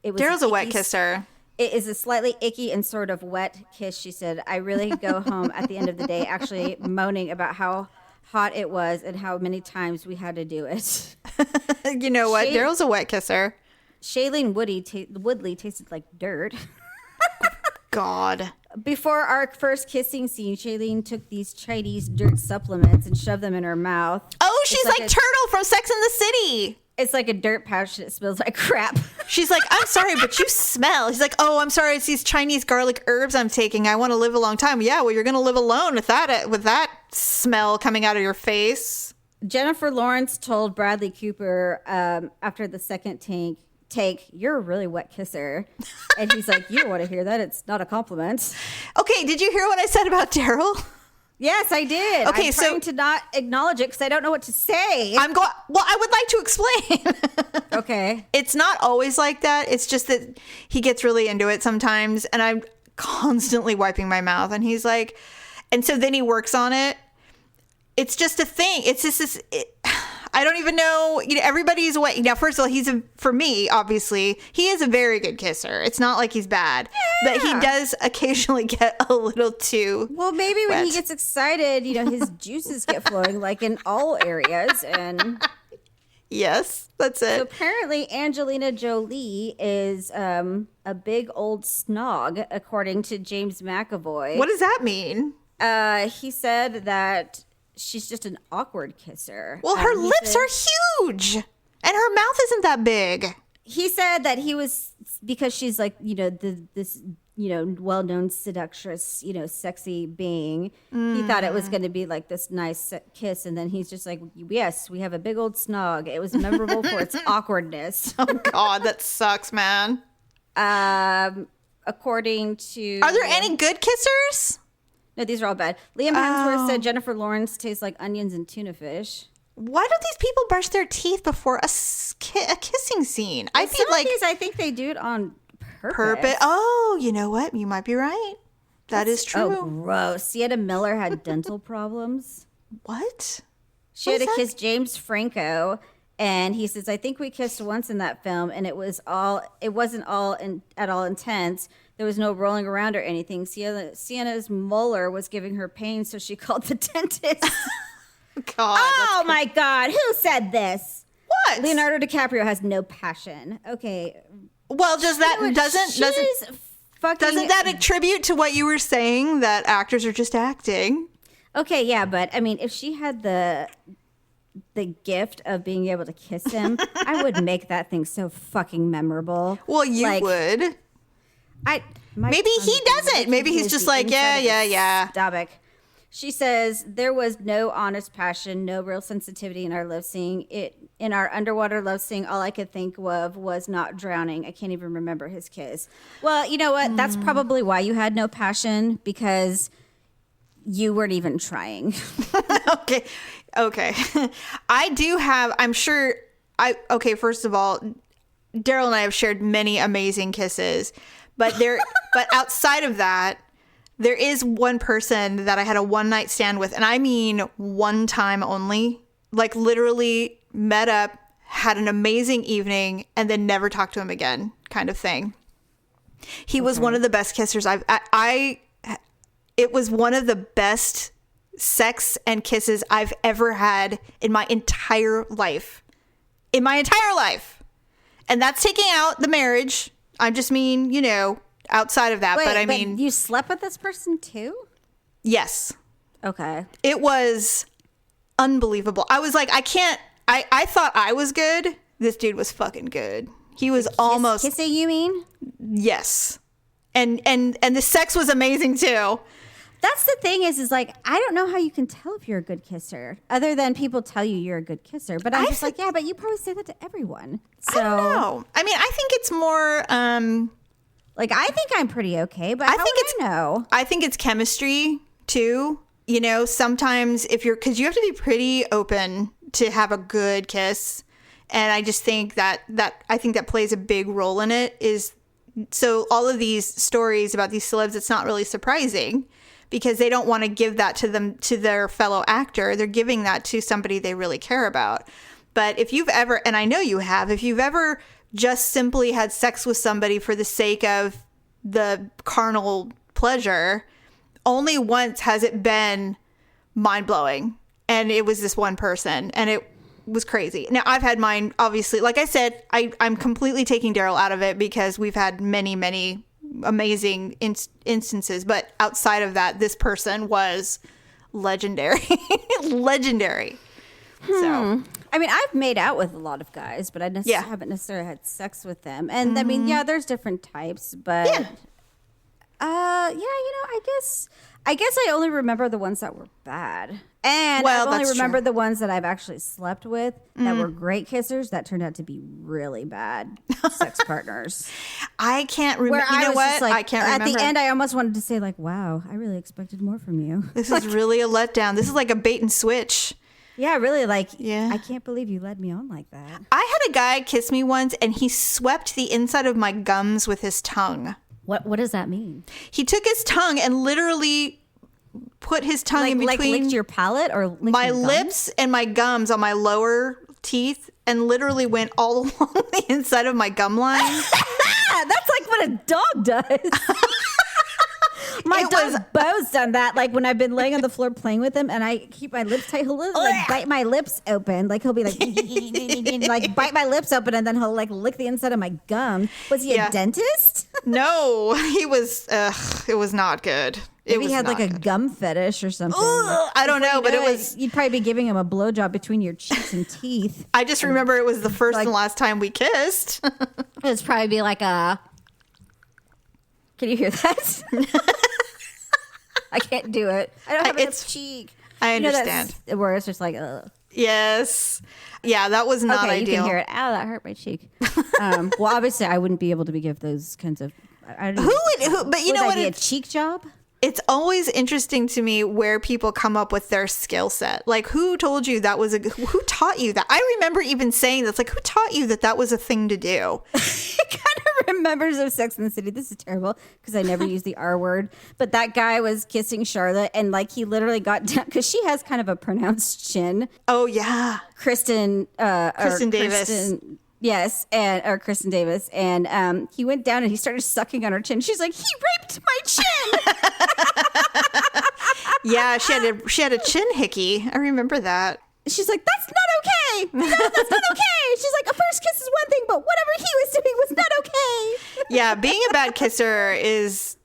it was Daryl's a wet kisser. It is a slightly icky and sort of wet kiss, she said. I really go home at the end of the day actually moaning about how hot it was and how many times we had to do it. You know what? Daryl's a wet kisser. Shailene Woodley tasted like dirt. God. Before our first kissing scene, Shailene took these Chinese dirt supplements and shoved them in her mouth. Oh, she's like Turtle from Sex and the City. It's like a dirt pouch that smells like crap. She's like, I'm sorry, but you smell. He's like, oh, I'm sorry. It's these Chinese garlic herbs I'm taking. I want to live a long time. Yeah, well, you're going to live alone with that smell coming out of your face. Jennifer Lawrence told Bradley Cooper after the second take, you're a really wet kisser. And he's like, you don't want to hear that. It's not a compliment. Okay, did you hear what I said about Daryl? Yes, I did. Okay, I'm trying to not acknowledge it because I don't know what to say. Well, I would like to explain. Okay. It's not always like that. It's just that he gets really into it sometimes, and I'm constantly wiping my mouth, and he's like, and so then he works on it. It's just a thing. It's just this. I don't even know. You know, everybody's wet. Now, first of all, for me, obviously, he is a very good kisser. It's not like he's bad, but he does occasionally get a little too. Well, maybe when he gets excited, his juices get flowing, like in all areas, and yes, that's it. So apparently, Angelina Jolie is a big old snog, according to James McAvoy. What does that mean? He said that she's just an awkward kisser. Well, her lips are huge, and her mouth isn't that big. He said that he was, because she's like, this well-known seductress, sexy being. He thought it was going to be like this nice kiss, and then he's just like, yes, we have a big old snog. It was memorable for its awkwardness. Oh God, that sucks, man. According to, are there any good kissers? No, these are all bad. Liam Hemsworth said Jennifer Lawrence tastes like onions and tuna fish. Why don't these people brush their teeth before a kissing scene? I feel like I think they do it on purpose. Oh, you know what? You might be right. That is true. Oh, gross. Sienna Miller had dental problems. What? She had to kiss James Franco, And he says, I think we kissed once in that film, and it wasn't at all intense. There was no rolling around or anything. Sienna's molar was giving her pain, so she called the dentist. God. Oh my God. Who said this? What? Leonardo DiCaprio has no passion. Okay. Well, doesn't that attribute to what you were saying, that actors are just acting? Okay, yeah, but I mean, if she had the gift of being able to kiss him, I would make that thing so fucking memorable. Well, you would. Maybe he doesn't. Maybe he's just like, yeah. Stomach. She says there was no honest passion, no real sensitivity in our love scene. In our underwater love scene, all I could think of was not drowning. I can't even remember his kiss. Well, you know what? That's probably why you had no passion, because you weren't even trying. Okay. I do have, first of all, Daryl and I have shared many amazing kisses, but outside of that, there is one person that I had a one night stand with, and I mean one time only, like literally met up, had an amazing evening, and then never talked to him again, kind of thing. He was one of the best kissers it was one of the best sex and kisses I've ever had in my entire life. And that's taking out the marriage. I just mean, outside of that. But I mean, you slept with this person too? Yes. Okay. It was unbelievable. I was like, I thought I was good. This dude was fucking good. He was almost kissing, you mean? Yes. And the sex was amazing too. That's the thing is like, I don't know how you can tell if you're a good kisser other than people tell you you're a good kisser. But I'm just like, yeah, but you probably say that to everyone. So, I don't know. I mean, I think it's more, like, I think I'm pretty okay, but I think it's chemistry too. Sometimes because you have to be pretty open to have a good kiss. And I just think that plays a big role in it. Is so all of these stories about these celebs, it's not really surprising, because they don't want to give that to their fellow actor. They're giving that to somebody they really care about. But if you've ever, and I know you have, if you've ever just simply had sex with somebody for the sake of the carnal pleasure, only once has it been mind-blowing. And it was this one person, and it was crazy. Now, I've had mine, obviously. Like I said, I'm completely taking Daryl out of it because we've had many, many amazing instances. But outside of that, this person was legendary. Legendary. So, I mean, I've made out with a lot of guys, but I haven't necessarily had sex with them. And I mean, there's different types, but I guess I only remember the ones that were bad. And I only remember the ones that I've actually slept with that were great kissers that turned out to be really bad sex partners. I can't remember. You know what? I can't remember. At the end, I almost wanted to say, like, wow, I really expected more from you. This is really a letdown. This is like a bait and switch. Yeah, really, I can't believe you led me on like that. I had a guy kiss me once, and he swept the inside of my gums with his tongue. What does that mean? He took his tongue and literally put his tongue in between, licked your palate or my lips and my gums on my lower teeth, and literally went all along the inside of my gum line. That's like what a dog does. My dog Bo's done that. Like when I've been laying on the floor playing with him, and I keep my lips tight, he'll like bite my lips open. Like he'll be like, like bite my lips open, and then he'll like lick the inside of my gum. Was he a dentist? No, he was. It was not good. Maybe he had like a gum fetish or something. I don't know, but it was. You'd probably be giving him a blowjob between your cheeks and teeth. I just remember it was the first and last time we kissed. It was probably be like a. Can you hear that? I can't do it. I don't have enough cheek. I understand. Where it's just like, ugh. Yes. Yeah, that was not ideal. You can hear it. Ow, that hurt my cheek. Well, obviously, I wouldn't be able to give those kinds of. But you know what? A cheek job? It's always interesting to me where people come up with their skill set. Like, who told you that was who taught you that? I remember even saying this, like, who taught you that was a thing to do? It kind of remembers of Sex and the City. This is terrible because I never use the R word. But that guy was kissing Charlotte, and like he literally got down because she has kind of a pronounced chin. Oh yeah, Kristen Davis. Yes, or Kristen Davis, and he went down and he started sucking on her chin. She's like, he raped my chin. Yeah, she had a chin hickey. I remember that. She's like, that's not okay. No, that's not okay. She's like, a first kiss is one thing, but whatever he was doing was not okay. Yeah, being a bad kisser is,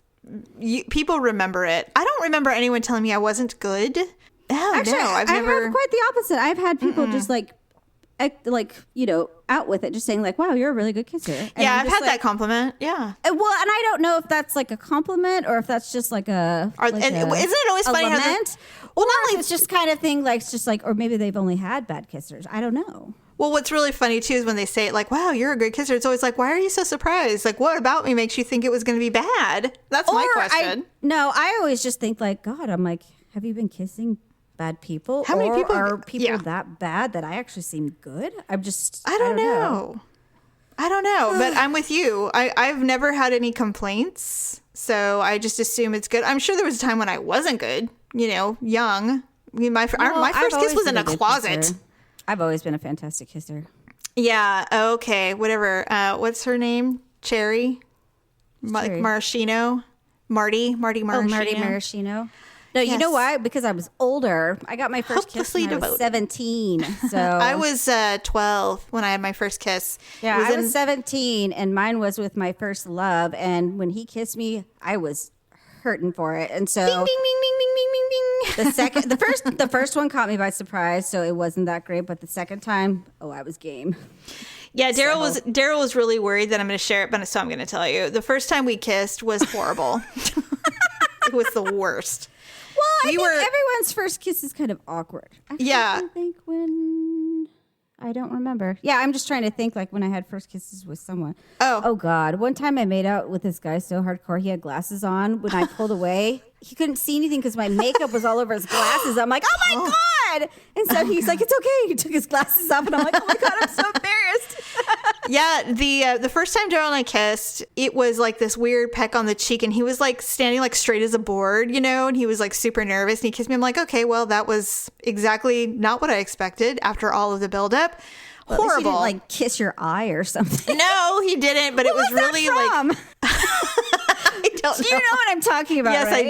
people remember it. I don't remember anyone telling me I wasn't good. Oh, actually, no, I've never. I have quite the opposite. I've had people just like, out with it, just saying like, wow, you're a really good kisser. And yeah, I'm I've had that compliment. Yeah. Well, and I don't know if that's like a compliment or if that's just like a. Isn't it always funny lament? how well, not only it's just kind of thing like it's just like, or maybe they've only had bad kissers. I don't know. Well, what's really funny too is when they say it like, wow, you're a good kisser. It's always like, why are you so surprised? Like, what about me makes you think it was going to be bad? That's my question. I always just think like, God, I'm like, have you been kissing bad people? How many people are people that bad that I actually seem good? I don't know. I don't know, but I'm with you. I've never had any complaints, so I just assume it's good. I'm sure there was a time when I wasn't good, young. I mean, my first kiss was in a closet. Kisser. I've always been a fantastic kisser. Yeah. Okay. Whatever. What's her name? Cherry? Maraschino? Marty Maraschino. Oh, Marty Maraschino. No, yes. You know why? Because I was older. I got my first kiss when I was 17. So I was 12 when I had my first kiss. Yeah, I was 17, and mine was with my first love. And when he kissed me, I was hurting for it. And so, bing, bing, bing, bing, bing, bing, bing, bing. The first one caught me by surprise, so it wasn't that great. But the second time, I was game. Yeah, Daryl was really worried that I'm going to share it, but so I'm going to tell you. The first time we kissed was horrible. It was the worst. Well, I think everyone's first kiss is kind of awkward. Actually, I think I don't remember. Yeah, I'm just trying to think like when I had first kisses with someone. Oh God. One time I made out with this guy so hardcore. He had glasses on. When I pulled away, he couldn't see anything because my makeup was all over his glasses. I'm like, oh my God. And so he's like, it's okay. He took his glasses off and I'm like, oh my God, I'm so embarrassed. Yeah, the first time Daryl and I kissed, it was like this weird peck on the cheek, and he was like standing like straight as a board, and he was like super nervous, and he kissed me. I'm like, okay, well, that was exactly not what I expected after all of the buildup. Well, horrible. He didn't like kiss your eye or something. No, he didn't, but it was really like. I don't know. You know what I'm talking about, yes, right?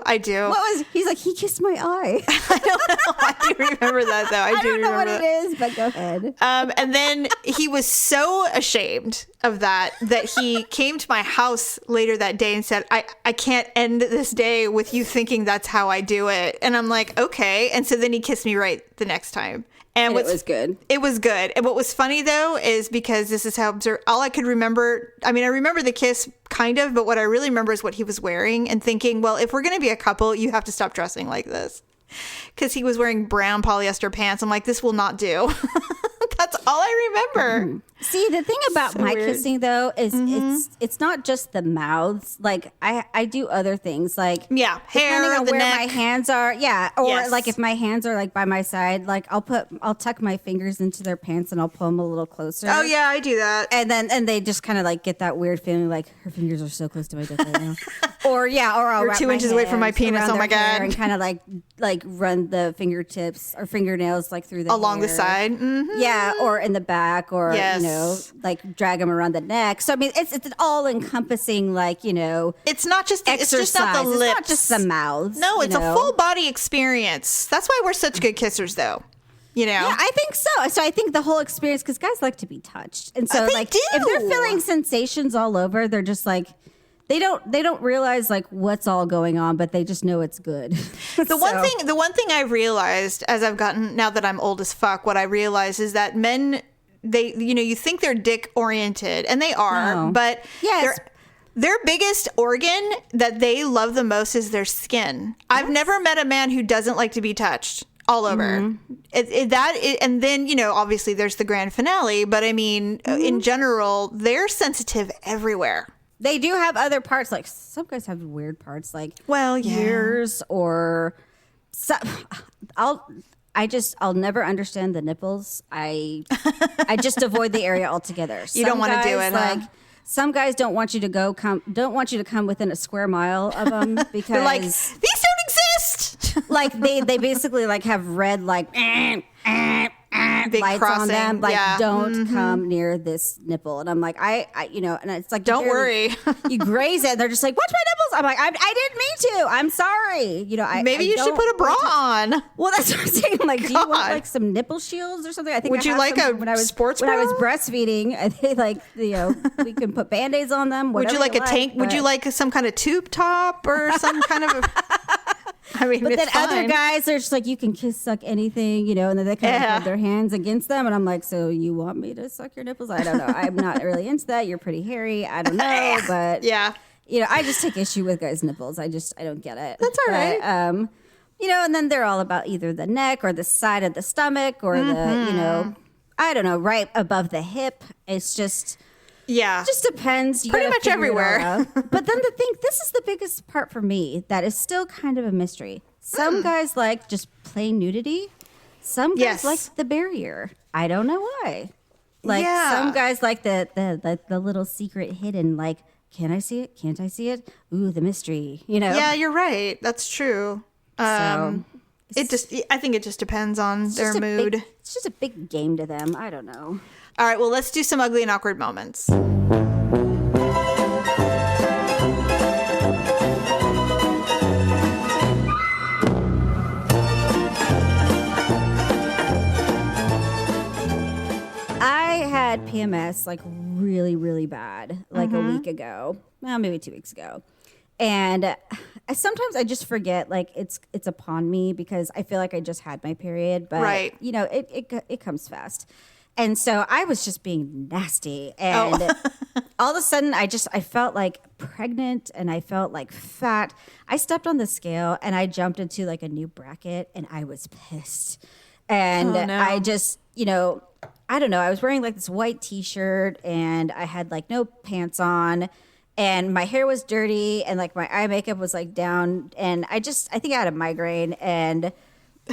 I do. He's like, he kissed my eye. I don't know. I do remember that, though. I don't know what it is, but go ahead. And then he was so ashamed of that he came to my house later that day and said, I can't end this day with you thinking that's how I do it. And I'm like, okay. And so then he kissed me right the next time. And it was good. It was good. And what was funny, though, is because this is how all I could remember. I mean, I remember the kiss kind of, but what I really remember is what he was wearing and thinking, well, if we're going to be a couple, you have to stop dressing like this. Because he was wearing brown polyester pants. I'm like, this will not do. That's all I remember. See, the thing about my kissing, though, is it's not just the mouths. Like, I do other things. Like, hair, depending on where neck. my hands are. Yeah. Or, like, if my hands are, like, by my side, like, I'll tuck my fingers into their pants and I'll pull them a little closer. Oh, yeah, I do that. And they just kind of, like, get that weird feeling like her fingers are so close to my dick right now. or I'll You're 2 inches away from my penis. Oh, my God. And kind of, like run the fingertips or fingernails, like, through the along hair. the side. Mm-hmm. Yeah, or in the back, or like drag them around the neck. So I mean, it's an all encompassing, like it's not just exercise. It's just not the lips. It's not just the mouths. No, it's a full body experience. That's why we're such good kissers, though. Yeah, I think so. So I think the whole experience, because guys like to be touched, and so like if they're feeling sensations all over, they're just like. They don't realize like what's all going on, but they just know it's good. The one thing I've realized as I've gotten, now that I'm old as fuck, what I realize is that men, they you think they're dick oriented, and they are, but their biggest organ that they love the most is their skin. Yes. I've never met a man who doesn't like to be touched all over. And then obviously there's the grand finale, but I mean in general they're sensitive everywhere. They do have other parts, like some guys have weird parts, like ears or. I'll never understand the nipples. I just avoid the area altogether. You don't want to do it, huh? Some guys don't want you to come within a square mile of them because They're like, these don't exist. like they basically like have red like Big lights crossing. on them, like Yeah. don't come near this nipple. And I'm like, I and it's like, Don't worry. you graze it. And they're just like, watch my nipples. I'm like, I didn't mean to. I'm sorry. Maybe you should put a bra on. Well, that's what I'm saying. Like, do you want God. like some nipple shields or something? I think Would you like a sports when I bra? was breastfeeding? I think like we can put Band-Aids on them. Would you like a tank? Would you like some kind of tube top or some kind of? I mean, But it's then fine. other guys, they're just like, you can suck anything, and then they kind of Yeah. put their hands against them. And I'm like, so you want me to suck your nipples? I don't know. I'm not really into that. You're pretty hairy. I don't know. But, Yeah. I just take issue with guys' nipples. I don't get it. That's all right. And then they're all about either the neck or the side of the stomach or the, I don't know, right above the hip. It's just... Yeah. It just depends. You Pretty gotta much figure it all everywhere. out. But then this is the biggest part for me that is still kind of a mystery. Some guys like just plain nudity. Some guys Yes. like the barrier. I don't know why. Like Yeah. some guys like the little secret hidden, like, can I see it? Can't I see it? Ooh, the mystery, Yeah, you're right. That's true. So I think it just depends on their just a mood. it's just a big game to them. I don't know. All right, well, let's do some ugly and awkward moments. I had PMS like really, really bad, like a week ago, well, maybe 2 weeks ago. And sometimes I just forget, like it's upon me because I feel like I just had my period, but Right. it comes fast. And so I was just being nasty, and all of a sudden I felt like pregnant, and I felt like fat. I stepped on the scale and I jumped into like a new bracket, and I was pissed. And Oh, no. I just, I don't know. I was wearing like this white t-shirt, and I had like no pants on, and my hair was dirty, and like my eye makeup was like down, and I think I had a migraine, and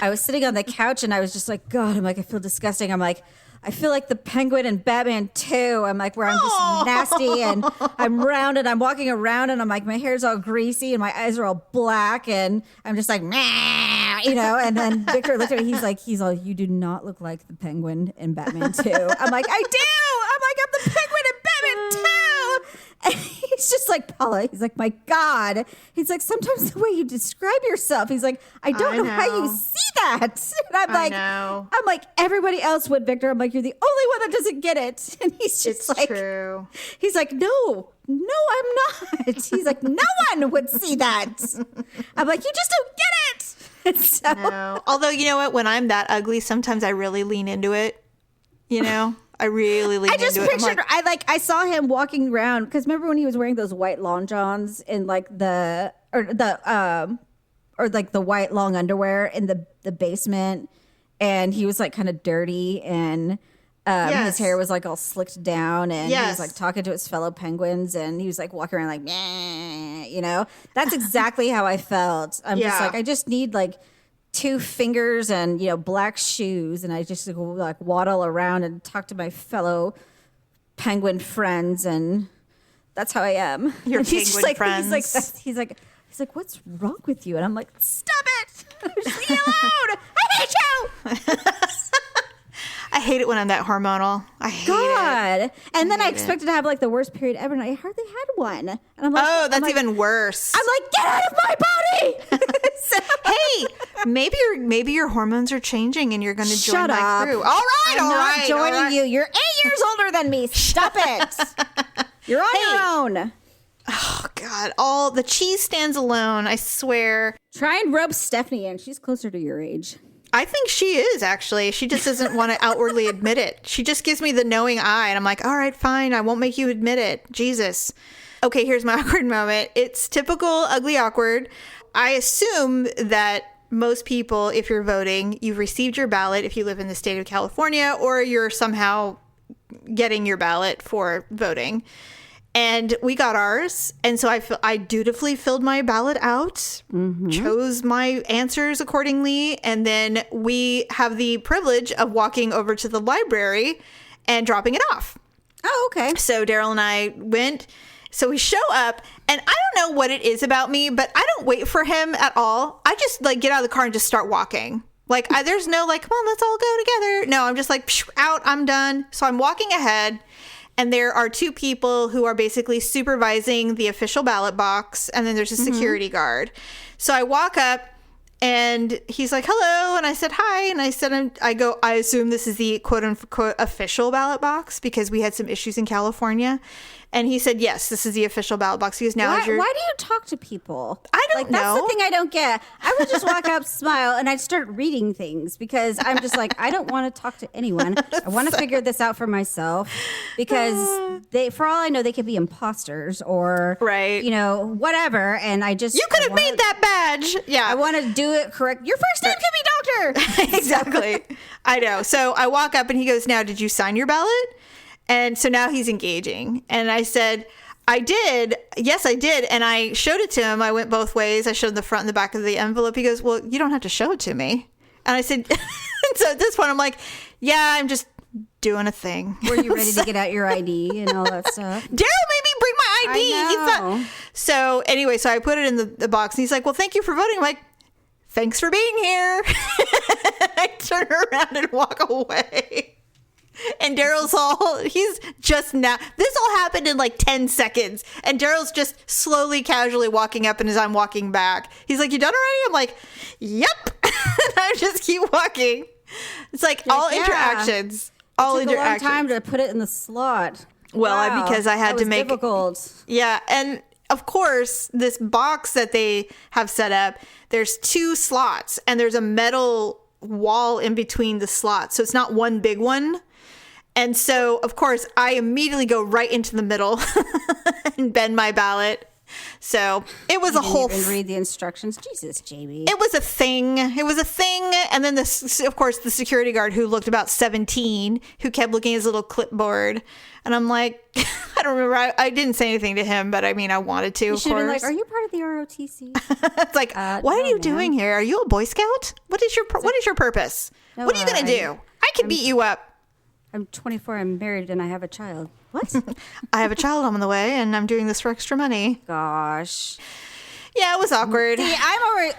I was sitting on the couch, and I was just like, God, I'm like, I feel disgusting. I'm like, I feel like the Penguin in Batman 2. I'm like, where I'm just nasty, and I'm round, and I'm walking around, and I'm like, my hair's all greasy, and my eyes are all black, and I'm just like, nah, and then Victor looked at me, he's all, you do not look like the Penguin in Batman 2. I'm like, I do. I'm like, I'm the Penguin in Batman 2. And he's just like, Paula, he's like, my God. He's like, sometimes the way you describe yourself, he's like, I don't know how you see that. And I'm like, everybody else would, Victor. I'm like, you're the only one that doesn't get it. And he's just It's like, true. he's like, no, I'm not. He's like, no one would see that. I'm like, you just don't get it. And so, No. Although, you know what? When I'm that ugly, sometimes I really lean into it. I really lean I just into it. pictured, I saw him walking around, because remember when he was wearing those white long johns in like the white long underwear in the basement, and he was like kind of dirty, and his hair was like all slicked down, and he was like talking to his fellow penguins, and he was like walking around like, meh, that's exactly how I felt. I'm just like, I just need like 2 fingers and black shoes, and I just like waddle around and talk to my fellow penguin friends, and that's how I am. Your And he's penguin just like, friends. He's like, what's wrong with you? And I'm like, stop it! Just leave me alone! I hate you! I hate it when I'm that hormonal. I hate it. God. And then I expected to have like the worst period ever, and I hardly had one. And I'm like, Oh, that's even worse. I'm like, get out of my body! So- Hey, maybe your hormones are changing and you're going to join Shut my up. crew. All right, I'm all not right, joining all right. you. You're 8 years older than me. Stop it. You're on your own. Oh God, all the cheese stands alone. I swear. Try and rope Stephanie in. She's closer to your age. I think she is actually. She just doesn't want to outwardly admit it. She just gives me the knowing eye, and I'm like, all right, fine. I won't make you admit it. Jesus. Okay, here's my awkward moment. It's typical ugly awkward. I assume that most people, if you're voting, you've received your ballot if you live in the state of California, or you're somehow getting your ballot for voting. And we got ours. And so I dutifully filled my ballot out, chose my answers accordingly. And then we have the privilege of walking over to the library and dropping it off. Oh, okay. So Daryl and I went. So we show up, and I don't know what it is about me, but I don't wait for him at all. I just like get out of the car and just start walking. Like there's no like, come on, let's all go together. No, I'm just like, psh, out, I'm done. So I'm walking ahead, and there are two people who are basically supervising the official ballot box, and then there's a security guard. So I walk up, and he's like, hello. And I said, hi. And I said, I assume this is the quote unquote official ballot box because we had some issues in California. And he said, yes, this is the official ballot box. Because now why do you talk to people? I don't know. That's the thing I don't get. I would just walk up, smile, and I'd start reading things because I'm just like, I don't want to talk to anyone. I want to figure this out for myself because for all I know, they could be imposters or, right, whatever. And I just you could have made that badge. Yeah, I want to do it correct. Your first name could be Doctor. Exactly. I know. So I walk up and he goes, now, did you sign your ballot? And so now he's engaging. And I said, I did. Yes, I did. And I showed it to him. I went both ways. I showed him the front and the back of the envelope. He goes, well, you don't have to show it to me. And I said, so at this point, I'm like, yeah, I'm just doing a thing. Were you ready to get out your ID and all that stuff? Daryl made me bring my ID. I know. So anyway, so I put it in the box. And he's like, well, thank you for voting. I'm like, thanks for being here. I turn around and walk away. And he's just now, this all happened in like 10 seconds. And Daryl's just slowly, casually walking up, and as I'm walking back, he's like, you done already? I'm like, yep. And I just keep walking. It's like all interactions. All interactions. It took a long time to put it in the slot. Well, Wow, because I had to make difficult. Yeah. And of course, this box that they have set up, there's 2 slots and there's a metal wall in between the slots. So it's not one big one. And so, of course, I immediately go right into the middle and bend my ballot. So it was You a whole. didn't even read the instructions. Jesus, Jamie. It was a thing. And then of course, the security guard who looked about 17, who kept looking at his little clipboard. And I'm like, I don't remember. I didn't say anything to him, but I mean, I wanted to. You should have been like, are you part of the ROTC? It's like, what are you doing here? Are you a Boy Scout? What is your purpose? No, what are you going to do? I can beat you up. I'm 24, I'm married, and I have a child. What? I have a child on the way, and I'm doing this for extra money. Gosh. Yeah, it was awkward. See,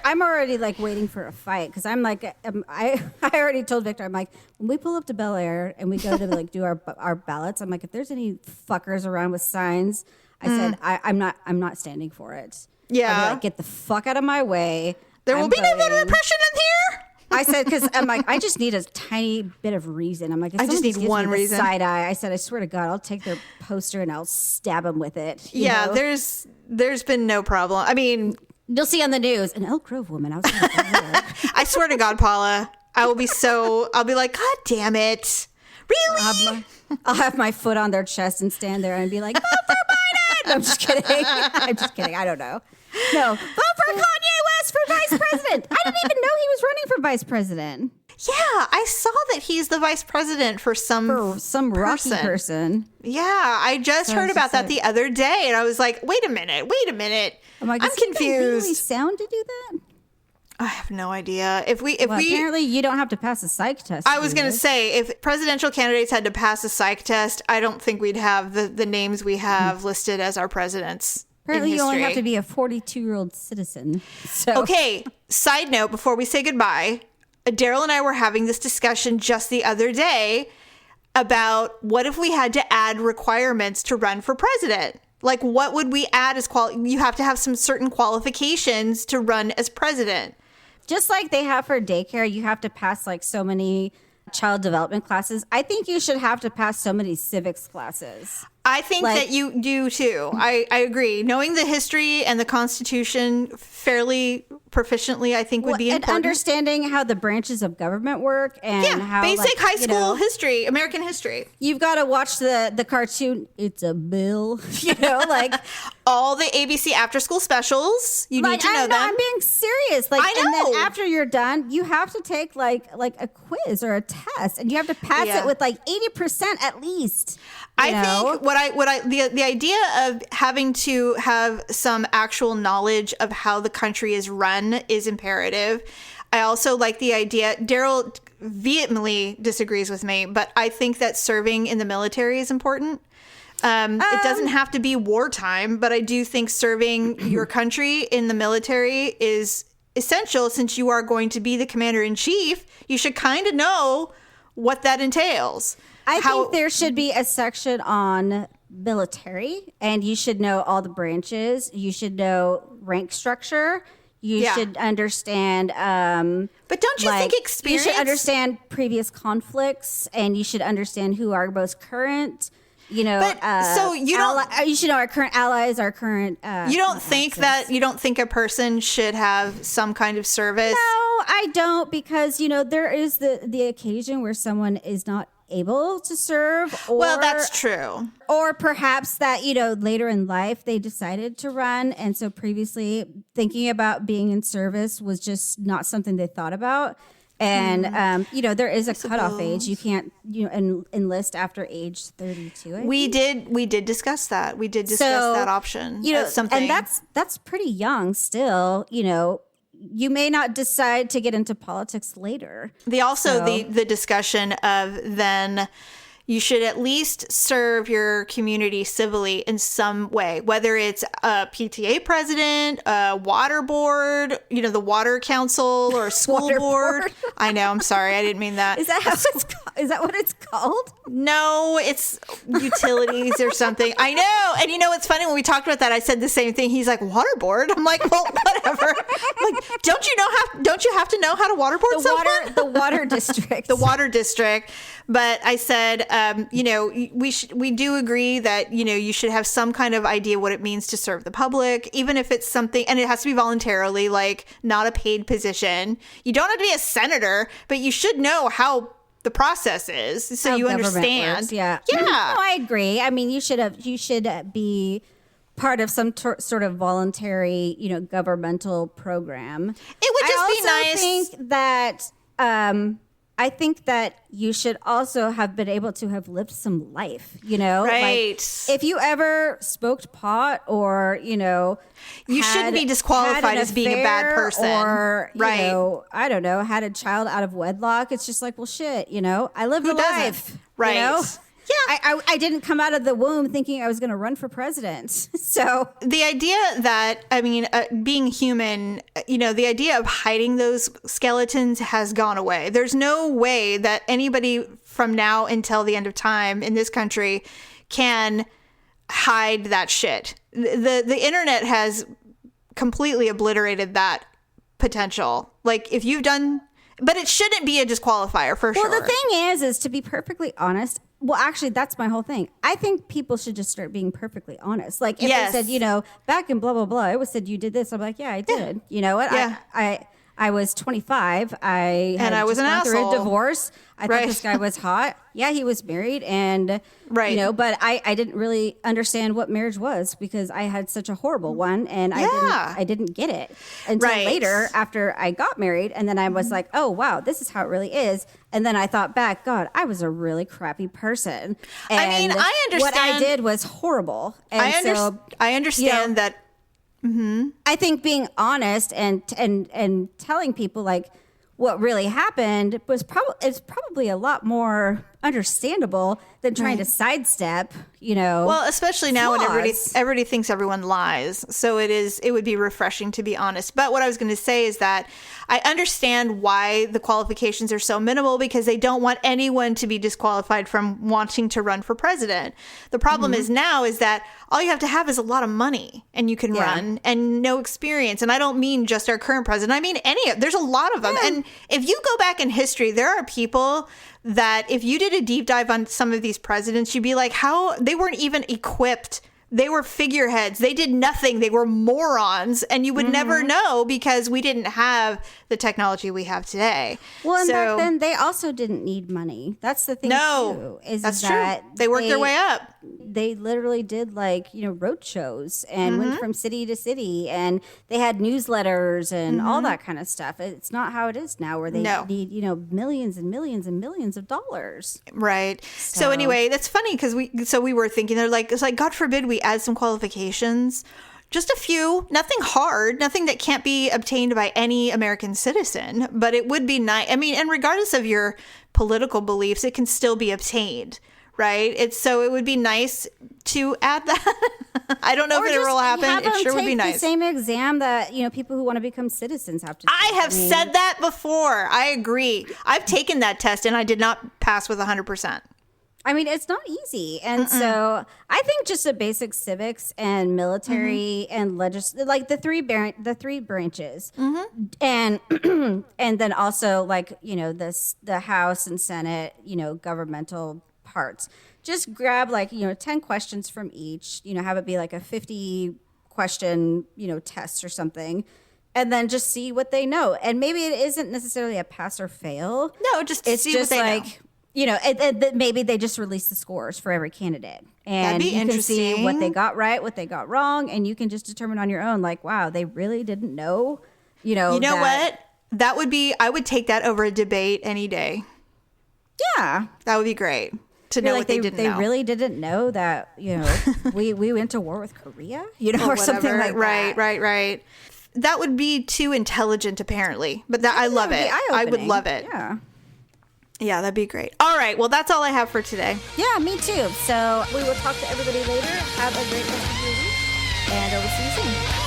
I'm already like waiting for a fight because I'm like, I already told Victor, I'm like, when we pull up to Bel Air and we go to like do our ballots, I'm like, if there's any fuckers around with signs, I said, I'm not standing for it. Yeah. I'll be like, get the fuck out of my way. There will be no voter repression in here. I said, because I'm like, I just need a tiny bit of reason. I'm like, if I just need one reason. Side eye. I said, I swear to God, I'll take their poster and I'll stab them with it. You Yeah, know? there's been no problem. I mean, you'll see on the news an Elk Grove woman outside. I swear to God, Paula, I'll be like, God damn it. Really? I'll have my foot on their chest and stand there and be like, vote for Biden. I'm just kidding. I don't know. No, vote for Kanye West for vice president. I didn't even know he was running for vice president. Yeah, I saw that he's the vice president for some Rocky person. Yeah, I just heard about that the other day, and I was like, wait a minute. I'm like, I'm confused. Really sound to do that? I have no idea. If we apparently you don't have to pass a psych test. I was going to say, if presidential candidates had to pass a psych test, I don't think we'd have the names we have listed as our presidents. Apparently, you only have to be a 42-year-old citizen. So. Okay, side note, before we say goodbye, Daryl and I were having this discussion just the other day about what if we had to add requirements to run for president? Like, what would we add as you have to have some certain qualifications to run as president. Just like they have for daycare, you have to pass like so many child development classes. I think you should have to pass so many civics classes. I think that you do too. I agree. Knowing the history and the Constitution fairly proficiently, I think would be important. And understanding how the branches of government work and how basic high school history, American history. You've got to watch the cartoon. It's a bill, like all the ABC after school specials. You need to know them. I'm being serious. Like, I know. And then after you're done, you have to take like a quiz or a test, and you have to pass it with like 80% at least. I think the idea of having to have some actual knowledge of how the country is run is imperative. I also like the idea, Daryl vehemently disagrees with me, but I think that serving in the military is important. It doesn't have to be wartime, but I do think serving your country in the military is essential. Since you are going to be the commander in chief, you should kind of know what that entails. I think there should be a section on military, and you should know all the branches. You should know rank structure. You should understand. But don't you think experience? You should understand previous conflicts, and you should understand who are most current. You know, so you don't. You should know our current allies, our current. You don't think you don't think a person should have some kind of service? No, I don't, because there is the occasion where someone is not able to serve. Well, that's true. Or perhaps that later in life they decided to run, and so previously thinking about being in service was just not something they thought about. And there is a cutoff age. You can't enlist after age 32. We did discuss that. We did discuss that option. And that's pretty young still. You may not decide to get into politics later. The discussion of then you should at least serve your community civilly in some way, whether it's a PTA president, a water board, the water council, or a school board. I know. I'm sorry. I didn't mean that. Is that how it's called? Is that what it's called? No, it's utilities or something. I know. And it's funny, when we talked about that, I said the same thing. He's like, water board? I'm like, well, whatever. I'm like, don't you have to know how to waterboard someone? The water district. The water district. But I said, we do agree that, you should have some kind of idea what it means to serve the public, even if it's something, and it has to be voluntarily, like not a paid position. You don't have to be a senator, but you should know how the process is, so how you understand. Works, yeah. No, I agree. I mean, you should be part of some sort of voluntary, governmental program. It would just be nice. I think that you should also have been able to have lived some life, Right. Like, if you ever smoked pot or, you shouldn't be disqualified as being a bad person. Or, right. I don't know, had a child out of wedlock. It's just like, well, shit, I lived a life. Right. Yeah. I didn't come out of the womb thinking I was going to run for president. So the idea that, being human, the idea of hiding those skeletons has gone away. There's no way that anybody from now until the end of time in this country can hide that shit. The internet has completely obliterated that potential. Like, if you've done, but it shouldn't be a disqualifier for sure. Well, the thing is to be perfectly honest. Well, actually, that's my whole thing. I think people should just start being perfectly honest. Like, if they said, back in blah, blah, blah, it was said you did this. I'm like, yeah, I did. You know what? Yeah. I was 25. I was an asshole. Through a divorce. I thought this guy was hot. Yeah, he was married, and but I didn't really understand what marriage was because I had such a horrible one, and I didn't get it until later after I got married, and then I was like, oh wow, this is how it really is. And then I thought back, God, I was a really crappy person. And I understand what I did was horrible. And I understand that. Mm-hmm. I think being honest and telling people like what really happened was probably a lot more understandable than trying to sidestep, Well, especially now when flaws. everybody thinks everyone lies. So it would be refreshing to be honest. But what I was going to say is that I understand why the qualifications are so minimal, because they don't want anyone to be disqualified from wanting to run for president. The problem is now is that all you have to have is a lot of money and you can run, and no experience. And I don't mean just our current president. I mean there's a lot of them. And if you go back in history, there are people that if you did a deep dive on some of these presidents, you'd be like, how they weren't even equipped. They were figureheads. They did nothing. They were morons. And you would never know because we didn't have the technology we have today. Well, and back then, they also didn't need money. That's the thing, too. That's true. They worked their way up. They literally did road shows and went from city to city, and they had newsletters and all that kind of stuff. It's not how it is now, where they need, millions and millions and millions of dollars. Right. So anyway, that's funny because we were thinking, it's like, God forbid we add some qualifications. Just a few, nothing hard, nothing that can't be obtained by any American citizen, but it would be nice. I mean, and regardless of your political beliefs, it can still be obtained, right? So it would be nice to add that. I don't know if it will happen. It sure would be nice. The same exam that people who want to become citizens have to take. I have said that before. I agree. I've taken that test and I did not pass with 100%. I mean, it's not easy. And so I think just the basic civics and military and like the three branches. And and then also like, the House and Senate, governmental parts. Just grab like, 10 questions from each, have it be like a 50 question, test or something. And then just see what they know. And maybe it isn't necessarily a pass or fail. No, it's see just what they like, know. Maybe they just release the scores for every candidate. And That'd be you can see interesting. what they got right, what they got wrong. And you can just determine on your own, like, wow, they really didn't know, You know what? That would be, I would take that over a debate any day. Yeah. That would be great to know what they didn't know. They really didn't know that, we went to war with Korea, or something like that. Right. That would be too intelligent, apparently. But I love it. I would love it. Yeah. Yeah, that'd be great. All right. Well, that's all I have for today. Yeah, me too. So we will talk to everybody later. Have a great rest of your week. And I will see you soon.